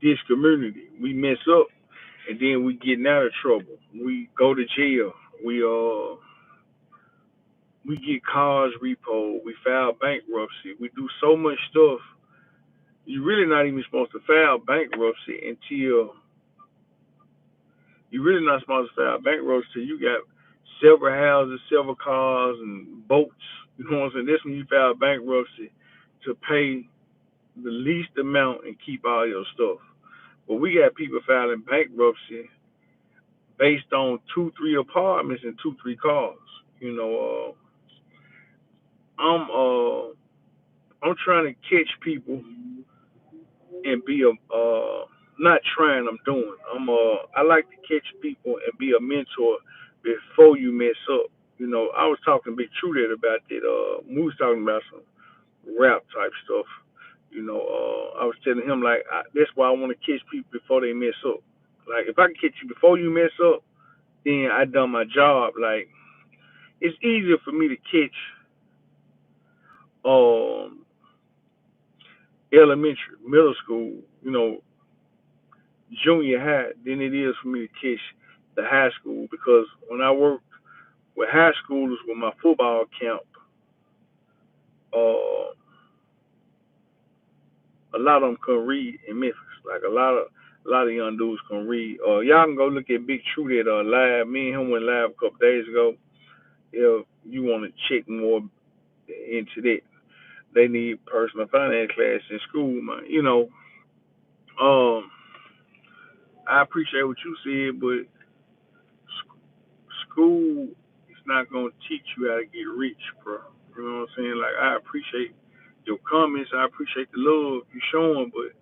this community. We mess up and then we getting out of trouble. We go to jail. We we get cars repoed. We file bankruptcy. We do so much stuff. You're really not even supposed to file bankruptcy until you're really not supposed to file bankruptcy till you got several houses, several cars, and boats. You know what I'm saying? That's when you file bankruptcy to pay the least amount and keep all your stuff. But we got people filing bankruptcy based on 2, 3 apartments and 2, 3 cars. You know, I'm trying to catch people and be a not trying, I'm doing. I like to catch people and be a mentor before you mess up. You know, I was talking to Big True that about that. We was talking about some rap type stuff. You know, I was telling him like that's why I want to catch people before they mess up. Like if I can catch you before you mess up, then I done my job. Like it's easier for me to catch um elementary, middle school, you know, junior high than it is for me to catch the high school because when I worked with high schoolers with my football camp, a lot of them couldn't read in Memphis. Like a lot of young dudes can read. Y'all can go look at Big True that live. Me and him went live a couple days ago. If you want to check more into that, they need personal finance class in school, man. You know, um, I appreciate what you said, but school is not gonna teach you how to get rich, bro. You know what I'm saying? Like I appreciate your comments, I appreciate the love you showing, but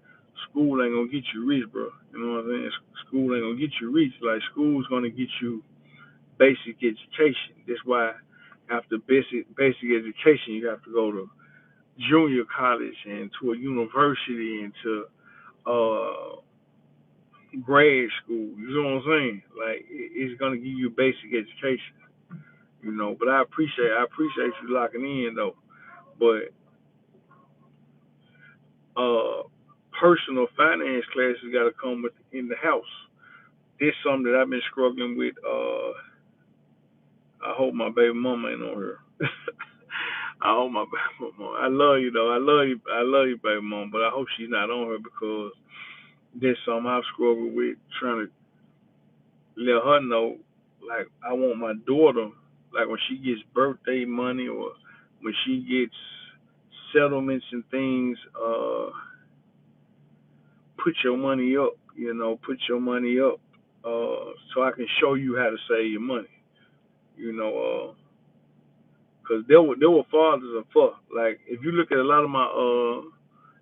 school ain't gonna get you rich, bro. You know what I'm saying? School ain't gonna get you rich. Like school's gonna get you basic education. That's why after basic education, you have to go to junior college and to a university and to uh grad school. You know what I'm saying? Like it's gonna give you basic education. You know. But I appreciate you locking in though. But uh, personal finance classes got to come with in the house. This is something that I've been struggling with. I hope my baby mama ain't on here. I hope my baby mama. I love you though. I love you. I love you, baby mama. But I hope she's not on here because there's something I've struggled with trying to let her know. Like I want my daughter, like when she gets birthday money or when she gets settlements and things, put your money up, you know, put your money up, so I can show you how to save your money, you know, cause there were fathers and fuck. Like if you look at a lot of my,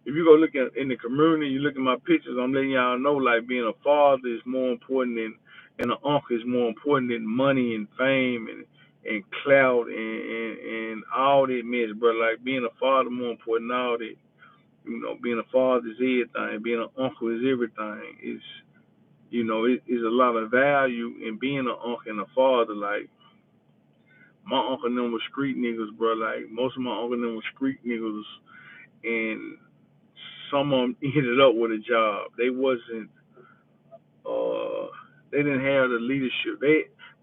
if you go look at in the community, you look at my pictures, I'm letting y'all know like being a father is more important than, and an uncle is more important than money and fame and clout and all that mess, bro. Like being a father more important than all that. You know, being a father is everything. Being an uncle is everything. It's you know, it is a lot of value in being an uncle and a father. Like my uncle and them was street niggas, bro. Like most of my uncle and them was street niggas, and some of them ended up with a job. They wasn't. Uh, they didn't have the leadership.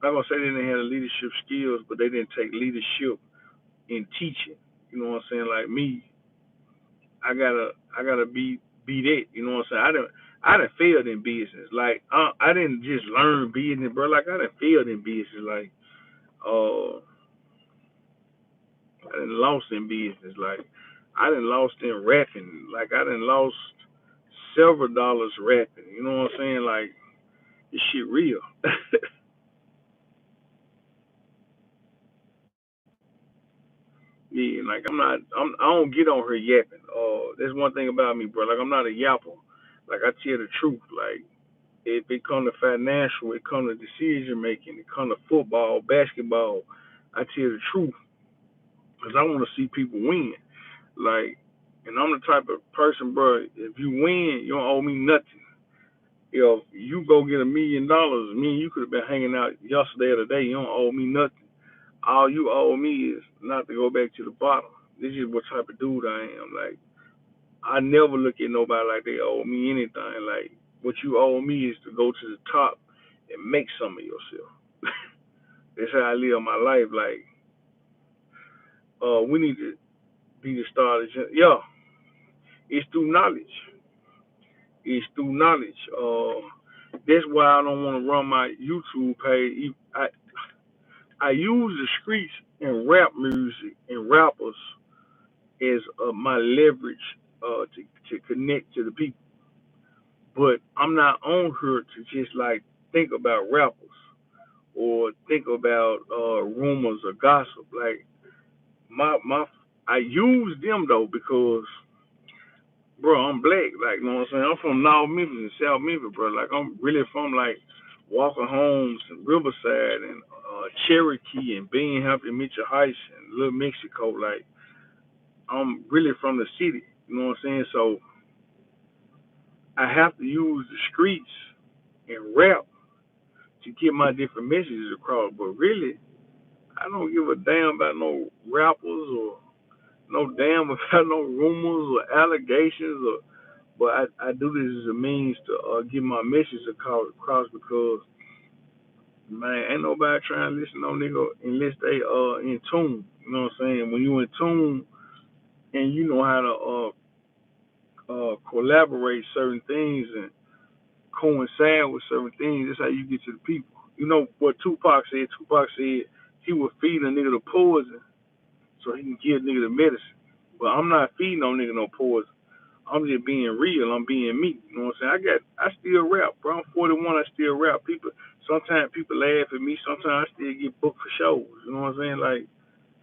I'm not gonna say they didn't have the leadership skills, but they didn't take leadership in teaching. You know what I'm saying? Like me, I gotta be that. You know what I'm saying? I done failed in business. Like I didn't just learn business, bro. Like I done failed in business. Like I done lost in business. Like I done lost in rapping. Like I done lost several dollars rapping. You know what I'm saying? Like this shit real. Yeah, like I don't get on her yapping. That's one thing about me, bro. Like I'm not a yapper. Like I tell the truth. Like if it come to financial, it come to decision making, it come to football, basketball, I tell the truth because I want to see people win. Like, and I'm the type of person, bro. If you win, you don't owe me nothing. If you go get $1 million, me and you could have been hanging out yesterday or today. You don't owe me nothing. All you owe me is not to go back to the bottom. This is what type of dude I am. Like, I never look at nobody like they owe me anything. Like, what you owe me is to go to the top and make some of yourself. That's how I live my life. Like, we need to be the start of yeah. It's through knowledge. It's through knowledge. That's why I don't want to run my YouTube page. I use the streets and rap music and rappers as my leverage to connect to the people. But I'm not on here to just like think about rappers or think about rumors or gossip. Like my I use them though because bro, I'm black. Like you know what I'm saying. I'm from North Memphis and South Memphis, bro. Like I'm really from like Walker Homes and Riverside and Cherokee and Binghamton, Mitchell Heights and Little Mexico. Like I'm really from the city. You know what I'm saying? So I have to use the streets and rap to get my different messages across. But really, I don't give a damn about no rappers or no damn about no rumors or allegations. Or, but I do this as a means to get my message across because man, ain't nobody trying to listen to no nigga unless they in tune. You know what I'm saying? When you in tune and you know how to collaborate certain things and coincide with certain things. That's how you get to the people. You know what Tupac said? Tupac said he would feed a nigga the poison so he can give a nigga the medicine. But I'm not feeding no nigga no poison. I'm just being real. I'm being me. You know what I'm saying? I still rap, bro. I'm 41. I still rap. Sometimes people laugh at me. Sometimes I still get booked for shows. You know what I'm saying? Like,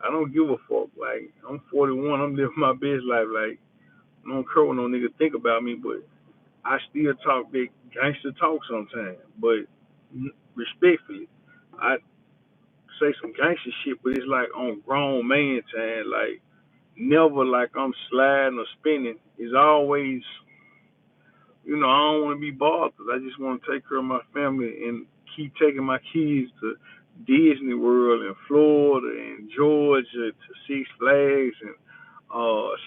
I don't give a fuck. Like, I'm 41. I'm living my best life. Like, I don't care what no nigga think about me, but I still talk big gangster talk sometimes, but respectfully, I say some gangster shit, but it's like on grown man time, like never like I'm sliding or spinning. It's always, I don't want to be bothered. I just want to take care of my family and keep taking my kids to Disney World and Florida and Georgia to Six Flags and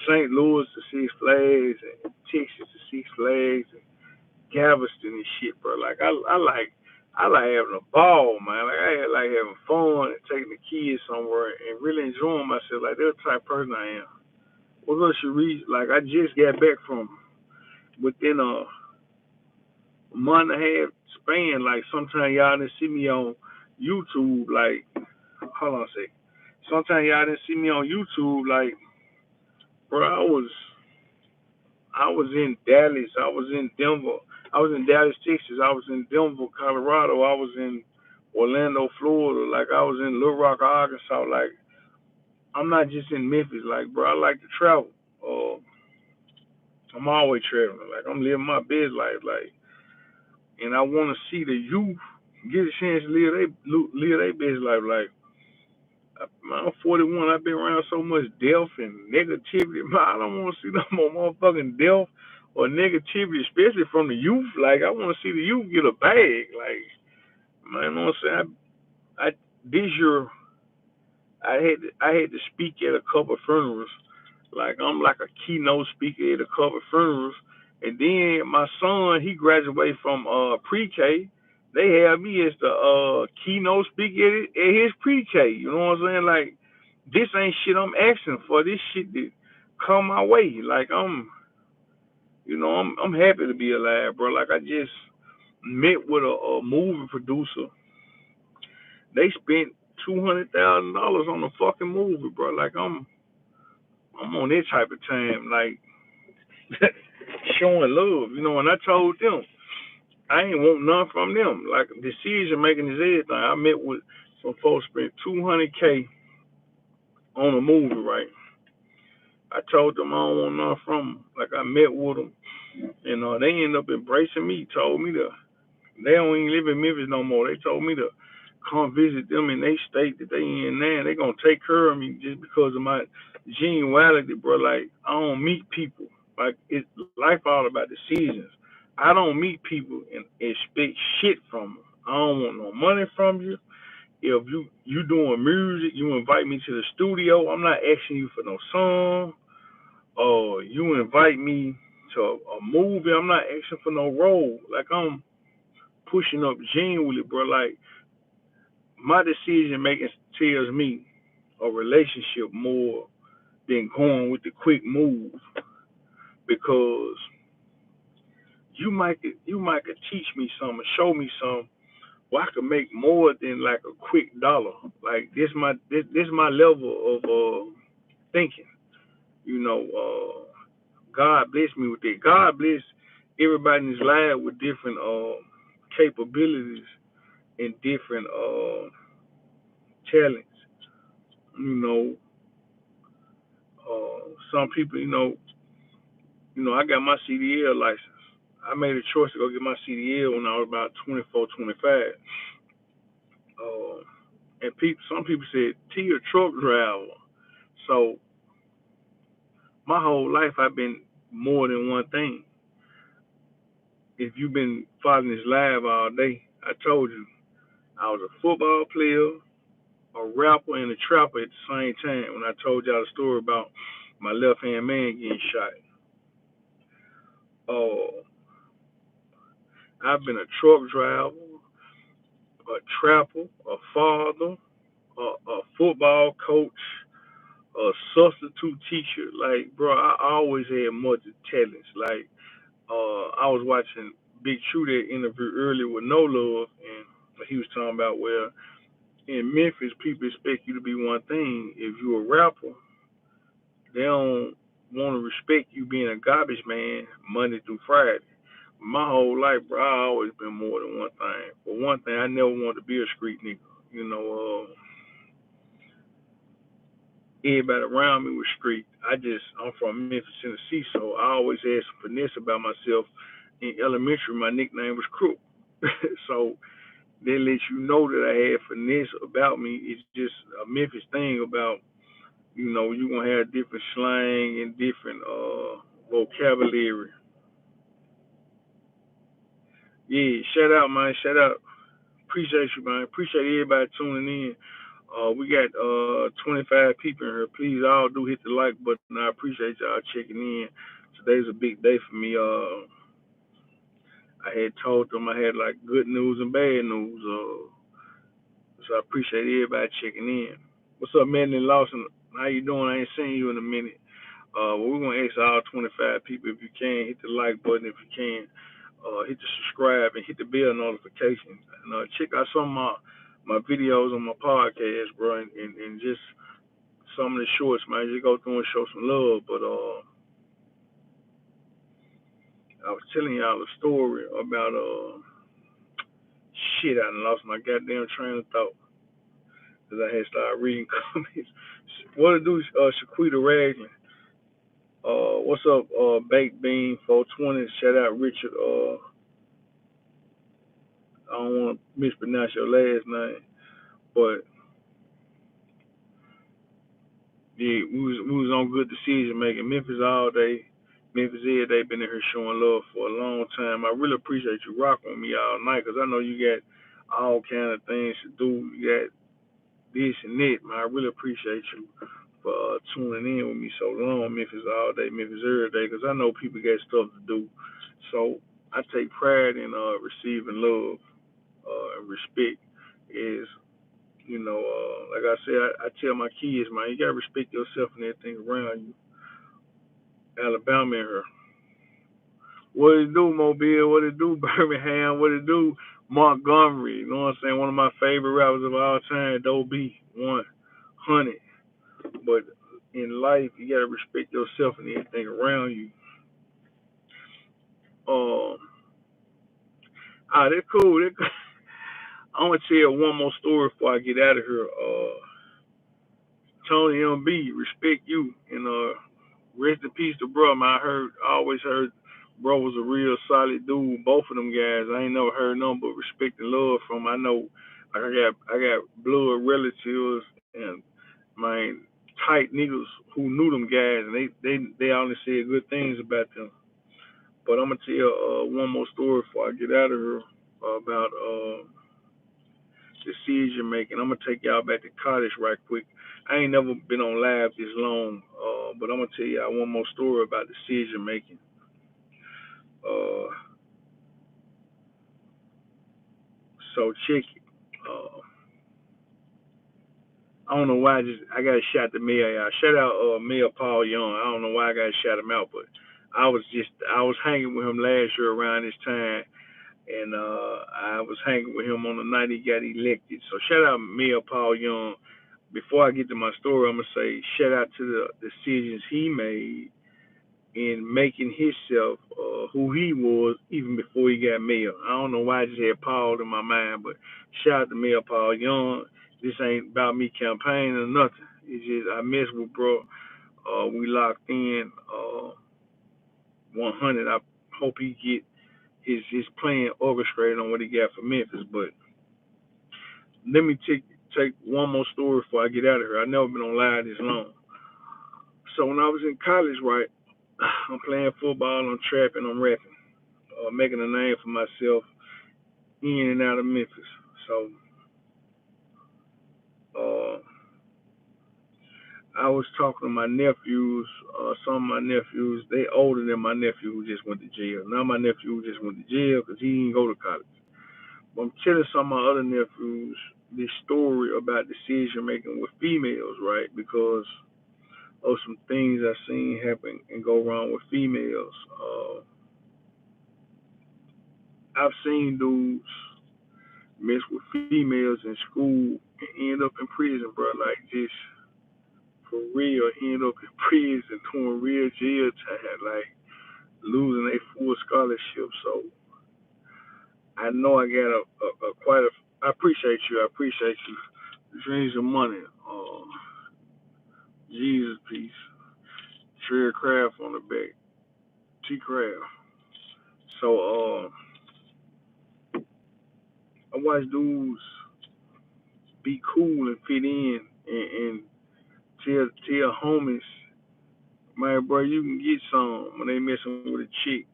St. Louis to Six Flags and Texas to Six Flags and Galveston and shit, bro. Like I like having a ball, man. Like I like having fun and taking the kids somewhere and really enjoying myself. Like that's the type of person I am. What else you read? Like I just got back from within a month and a half span. Like sometimes y'all didn't see me on YouTube. Like hold on a sec. Sometimes y'all didn't see me on YouTube. Like bro, I was in Dallas. I was in Denver. I was in Dallas, Texas. I was in Denver, Colorado. I was in Orlando, Florida. Like I was in Little Rock, Arkansas. Like I'm not just in Memphis. Like bro, I like to travel. Uh, I'm always traveling. Like I'm living my best life. Like, and I want to see the youth get a chance to live their best life. Like I'm 41. I've been around so much death and negativity. Man, I don't want to see no more motherfucking death or negativity, especially from the youth. Like, I want to see the youth get a bag. Like, man, you know what I'm saying? This year, I had to speak at a couple of funerals. Like, I'm like a keynote speaker at a couple of funerals. And then my son, he graduated from pre-K. They have me as the keynote speaker at his pre-K. You know what I'm saying? Like, this ain't shit I'm asking for. This shit that come my way. Like I'm happy to be alive, bro. Like I just met with a movie producer. They spent $200,000 on the fucking movie, bro. Like I'm on that type of time, like showing love, And I told them I ain't want none from them. Like decision making is everything. I met with some folks spent $200K on a movie, right? I told them I don't want none from them. Like I met with them, and they ended up embracing me. Told me to they don't even live in Memphis no more. They told me to come visit them in their state that they in now. They gonna take care of me just because of my genuality, bro. Like I don't meet people. Like it's life all about decisions. I don't meet people and expect shit from them. I don't want no money from you. If you doing music, you invite me to the studio. I'm not asking you for no song. Or you invite me to a movie. I'm not asking for no role. Like I'm pushing up genuinely, bro. Like my decision making tells me a relationship more than going with the quick move because you might could teach me something, show me something. Well, I could make more than like a quick dollar. Like this my level of thinking. You know, God bless me with that. God bless everybody in His life with different capabilities and different talents. You know, some people, I got my CDL license. I made a choice to go get my CDL when I was about 24, 25. Uh, and some people said, T, a truck driver. So my whole life I've been more than one thing. If you've been following this live all day, I told you I was a football player, a rapper, and a trapper at the same time. When I told y'all the story about my left hand man getting shot, I've been a truck driver, a trapper, a father, a football coach, a substitute teacher. Like, bro, I always had multi talents. Like, I was watching Big True that interview earlier with No Love, and he was talking about where in Memphis people expect you to be one thing. If you're a rapper, they don't want to respect you being a garbage man Monday through Friday. My whole life, bro, I always been more than one thing. But one thing, I never wanted to be a street nigga. You know, everybody around me was street. I'm from Memphis, Tennessee, so I always had some finesse about myself. In elementary, my nickname was Crook. So they let you know that I had finesse about me. It's just a Memphis thing about, you're going to have different slang and different vocabulary. Yeah, shout out, man. Shout out. Appreciate you, man. Appreciate everybody tuning in. We got 25 people in here. Please all do hit the like button. I appreciate y'all checking in. Today's a big day for me. I had told them I had like good news and bad news. So I appreciate everybody checking in. What's up, man in Lawson? How you doing? I ain't seen you in a minute. Well, we're gonna ask all 25 people if you can hit the like button. If you can, hit the subscribe and hit the bell notification. And check out some of my videos on my podcast, bro, and just some of the shorts, man. Just go through and show some love. But I was telling y'all a story about shit. I done lost my goddamn train of thought because I had started reading comments. What to do, Shaquita Ragland? What's up, Baked Bean 420? Shout out Richard. I don't want to mispronounce your last name, but yeah, we was on good decision making. Memphis all day, Memphis every day. Been in here showing love for a long time. I really appreciate you rocking with me all night because I know you got all kind of things to do. You got this and that, man. I really appreciate you for tuning in with me so long. Memphis all day, Memphis every day, because I know people got stuff to do. So I take pride in receiving love and respect. Is like I said, I tell my kids, man, you gotta respect yourself and everything around you. Alabama in her. What it do, Mobile? What it do, Birmingham? What it do, Montgomery? You know what I'm saying? One of my favorite rappers of all time, Doe B, 100. But in life, you gotta respect yourself and everything around you. Um, they're cool. They're cool. I'm gonna tell one more story before I get out of here. Tony MB, respect you, and rest in peace to bro. Man, I always heard bro was a real solid dude. Both of them guys, I ain't never heard nothing but respect and love from. I know I got blood relatives and my tight niggas who knew them guys, and they only said good things about them. But I'm gonna tell one more story before I get out of here about decision making. I'm gonna take y'all back to college right quick. I ain't never been on live this long, but I'm gonna tell y'all one more story about decision making. Uh, so check it. I don't know why I got shot the mayor out. Shout out Mayor Paul Young. I don't know why I got shot him out, but I was hanging with him last year around this time, and I was hanging with him on the night he got elected. So shout out Mayor Paul Young. Before I get to my story, I'm gonna say shout out to the decisions he made in making himself who he was even before he got mayor. I don't know why I just had Paul in my mind, but shout out to Mayor Paul Young. This ain't about me campaigning or nothing. It's just I mess with bro. We locked in 100. I hope he get his plan orchestrated on what he got for Memphis. But let me take one more story before I get out of here. I've never been on live this long. So when I was in college, right, I'm playing football, I'm trapping, I'm rapping, making a name for myself in and out of Memphis. So uh, I was talking to my nephews. Some of my nephews, they older than my nephew who just went to jail. Now my nephew who just went to jail because he didn't go to college. But I'm telling some of my other nephews this story about decision making with females, right? Because of some things I've seen happen and go wrong with females. I've seen dudes mess with females in school and end up in prison, bro. Like just for real, end up in prison doing real jail time, like losing a full scholarship. So I know I got a quite a. I appreciate you. I appreciate you. Dreams of money. Jesus piece. Trell Craft on the back. T Craft. So I watch dudes be cool and fit in and tell homies, man, bro, you can get some when they messing with a chick.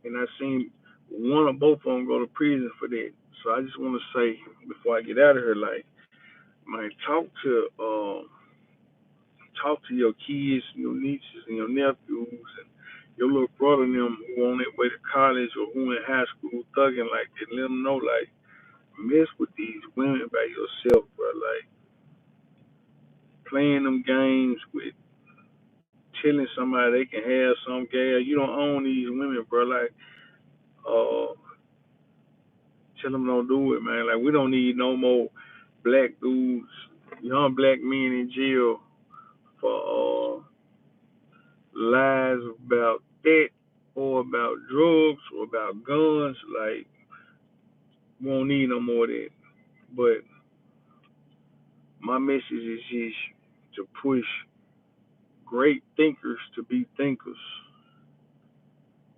And I seen one or both of them go to prison for that. So I just want to say before I get out of here, like, man, talk to your kids, your nieces, and your nephews, and your little brother and them who on their way to college or who in high school thugging like that. Let them know, like, mess with these women by yourself, bro. Like, playing them games with telling somebody they can have some gal. You don't own these women, bro. Like, uh, tell them don't do it, man. Like, we don't need no more black dudes, young black men in jail for lies about that or about drugs or about guns. Like, we don't need no more of that. But my message is just to push great thinkers to be thinkers.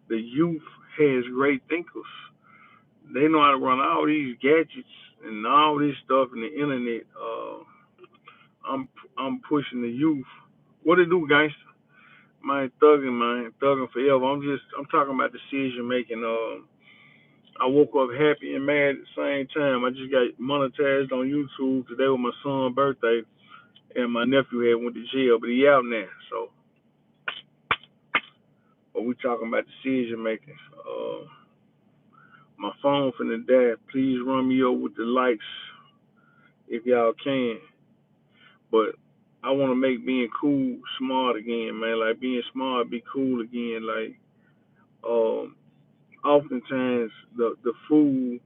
The youth has great thinkers. They know how to run all these gadgets and all this stuff in the internet. I'm I'm pushing the youth. What they do, gangster? Man, thugging forever. I'm talking about decision making. I woke up happy and mad at the same time. I just got monetized on YouTube today was my son's birthday, and my nephew had went to jail, but he out now. So, but we talking about decision making. My phone finna die. Please run me up with the likes if y'all can. But I want to make being cool smart again, man. Like being smart, be cool again. Like oftentimes the fool,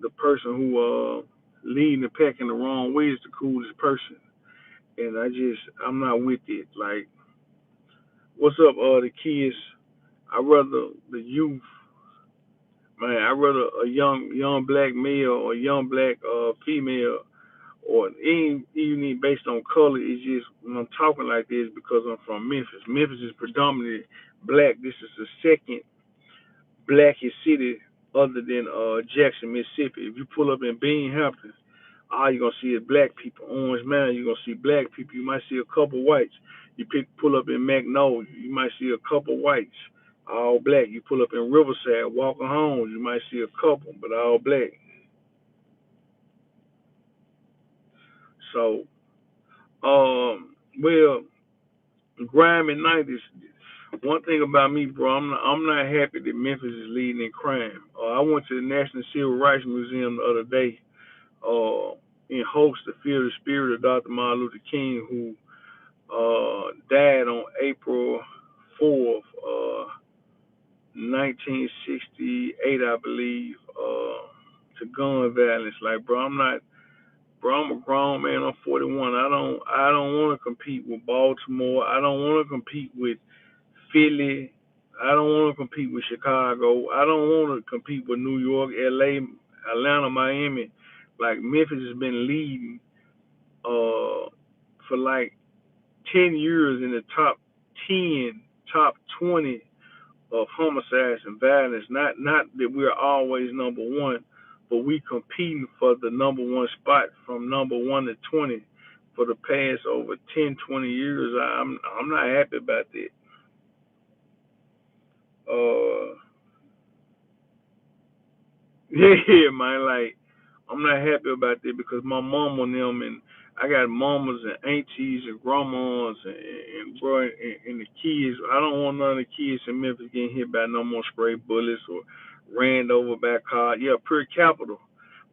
the person who leading the pack in the wrong way is the coolest person. And I'm not with it. Like, what's up, the kids? I rather the youth, man. I rather a young black male or young black female, or even based on color. It's just when I'm talking like this because I'm from Memphis. Memphis is predominantly black. This is the second blackest city other than Jackson, Mississippi. If you pull up in Bean Hampton, all you're gonna see is black people. Orange Mountain, you're gonna see black people. You might see a couple whites. Pull up in Magnolia, you might see a couple whites, all black. You pull up in Riverside, Walker Homes, you might see a couple, but all black. So, well, grimy night is. One thing about me, bro, I'm not happy that Memphis is leading in crime. I went to the National Civil Rights Museum the other day in hopes to feel the spirit of Dr. Martin Luther King, who died on April 4th, 1968, I believe, to gun violence. Like, bro, I'm a grown man. I'm 41. I don't want to compete with Baltimore. I don't want to compete with Philly. I don't want to compete with Chicago. I don't want to compete with New York, LA, Atlanta, Miami. Like, Memphis has been leading for like 10 years in the top 10, top 20 of homicides and violence. Not that we're always number one, but we competing for the number one spot from number 1 to 20 for the past over 10, 20 years. I'm not happy about that. Uh, yeah, man. Like, I'm not happy about that because my mom and them, and I got mamas and aunties and grandmas and bro and the kids. I don't want none of the kids in Memphis getting hit by no more stray bullets or ran over by a car. Yeah, pure capital.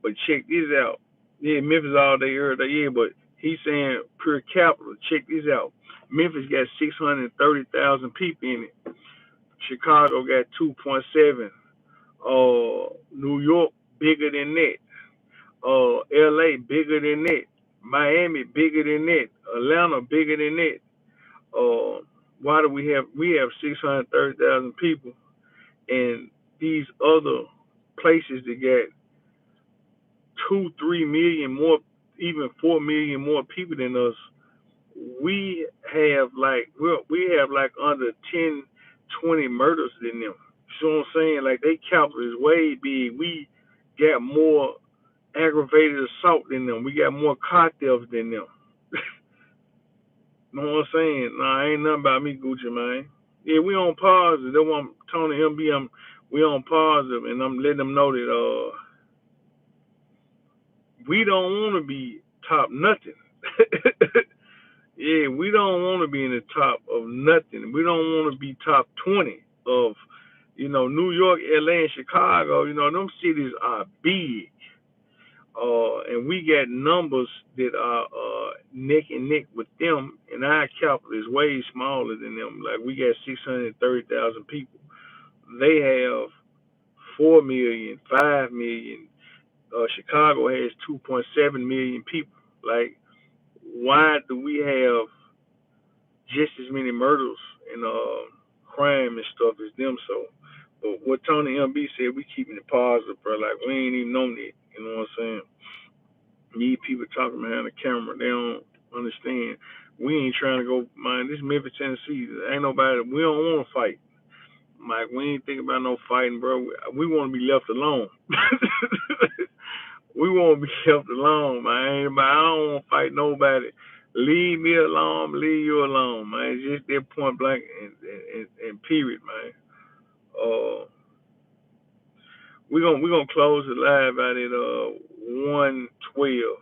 But check this out. Yeah, Memphis all day, every day. Yeah, but he's saying pure capital. Check this out. Memphis got 630,000 people in it. Chicago got 2.7. New York bigger than that. LA bigger than that. Miami bigger than that. Atlanta bigger than that. Why do we have 630,000 people, and these other places that got 2, 3 million more, even 4 million more people than us? We have like under 10, 20 murders than them. You know what I'm saying? Like, they capital is way big. We got more aggravated assault than them. We got more car thefts than them. You know what I'm saying? Nah, ain't nothing about me, Gucci, man. Yeah, we on positive. That's why I'm telling MB, we on positive, and I'm letting them know that we don't want to be top nothing. Yeah, we don't want to be in the top of nothing. We don't want to be top 20 of, New York, LA, and Chicago. Them cities are big. And we got numbers that are neck and neck with them, and our capital is way smaller than them. Like, we got 630,000 people. They have 4 million, 5 million. Chicago has 2.7 million people. Like, why do we have just as many murders and crime and stuff as them? So, but what Tony MB said, we keeping it positive, bro. Like, we ain't even known it. You know what I'm saying? Need people talking behind the camera. They don't understand. We ain't trying to go, man. This Memphis, Tennessee. Ain't nobody. We don't want to fight. Like, we ain't thinking about no fighting, bro. We want to be left alone. We want to be left alone, man. But I don't want to fight nobody. Leave me alone. Leave you alone, man. It's just that point blank and period, man. Uh, we gonna close the live out at 1:12.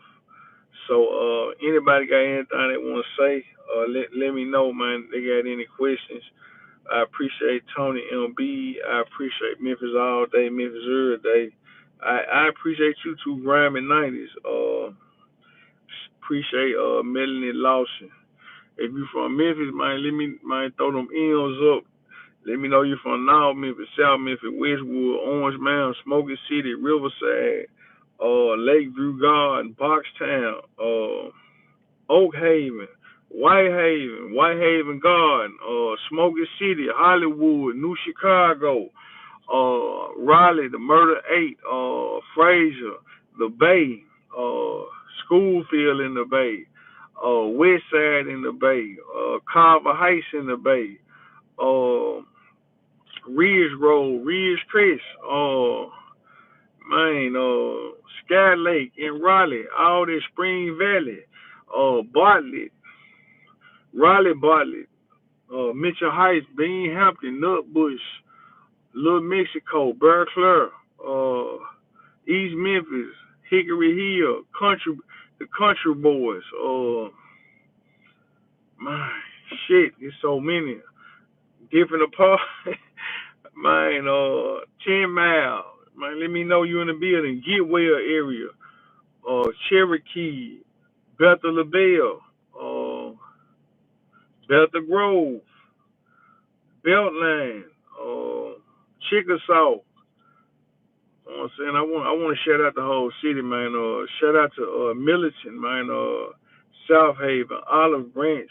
So anybody got anything they want to say, let me know, man. They got any questions. I appreciate Tony MB. I appreciate Memphis all day, Memphis every day. I appreciate you too, Grimy 90s. Appreciate Melanie Lawson. If you from Memphis, man, let me throw them M's up. Let me know you from North Memphis, South Memphis, Westwood, Orange Mountain, Smoky City, Riverside, Lakeview Garden, Boxtown, Oak Haven, Whitehaven Garden, Smoky City, Hollywood, New Chicago, Raleigh, the Murder 8, Fraser, the Bay, Schoolfield in the Bay, West Side in the Bay, Carver Heights in the Bay, Ridge Road, Ridge Crest, Sky Lake in Raleigh, all that Spring Valley, Bartlett, Raleigh Bartlett, Mitchell Heights, Bean Hampton, Nutbush, Little Mexico, Bear Clare, East Memphis, Hickory Hill, the Country Boys. Man, shit, there's so many. different apart. Man, 10 Mile. Man, let me know you in the building. Get well area. Cherokee, Bethel LaBelle, Bethel Grove, Beltline, Chickasaw. You know what I'm saying? I want to shout out the whole city, man. Shout out to Militant, man. South Haven, Olive Branch,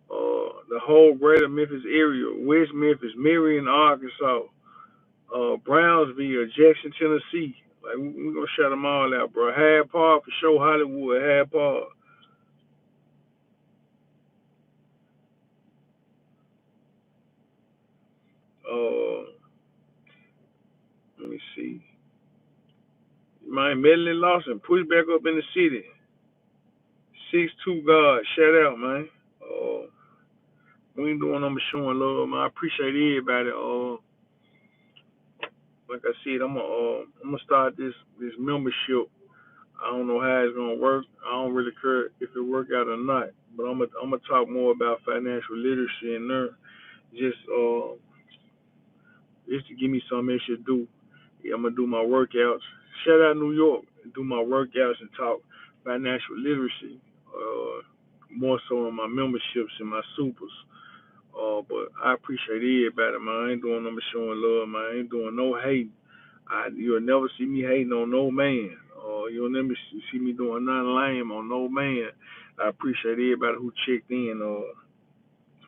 the whole greater Memphis area, West Memphis, Marion, Arkansas, Brownsville, Jackson, Tennessee. Like we gonna shout them all out, bro. Hyde Park for sure, Hollywood, Hyde Park. Uh, let me see. Man, Medley Lawson, push back up in the city. 6'2" God, shout out, man. Uh, we ain't doing no showing love, man. I appreciate everybody. Like I said, I'm gonna start this membership. I don't know how it's gonna work. I don't really care if it work out or not. But I'm gonna talk more about financial literacy in there. Just just to give me something extra to do. Yeah, I'm gonna do my workouts. Shout out New York. Do my workouts and talk financial literacy. More so in my memberships and my supers. But I appreciate everybody, man. I ain't doing no showing love, man. I ain't doing no hate. You'll never see me hating on no man. You'll never see me doing nothing lame on no man. I appreciate everybody who checked in.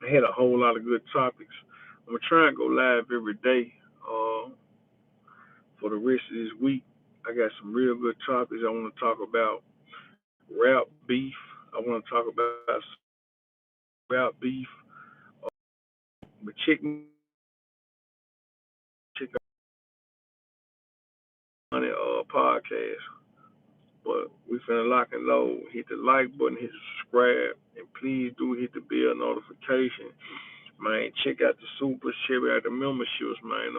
I had a whole lot of good topics. I'm gonna try and go live every day for the rest of this week. I got some real good topics I want to talk about. Rap beef. I want to talk about rap beef. But check out the podcast. But we finna lock and load. Hit the like button, hit the subscribe, and please do hit the bell notification. Man, check out the supers, check out the memberships, man.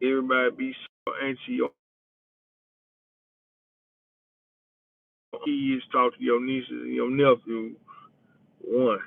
Everybody be so auntie your kids, talk to your nieces and your nephew. One.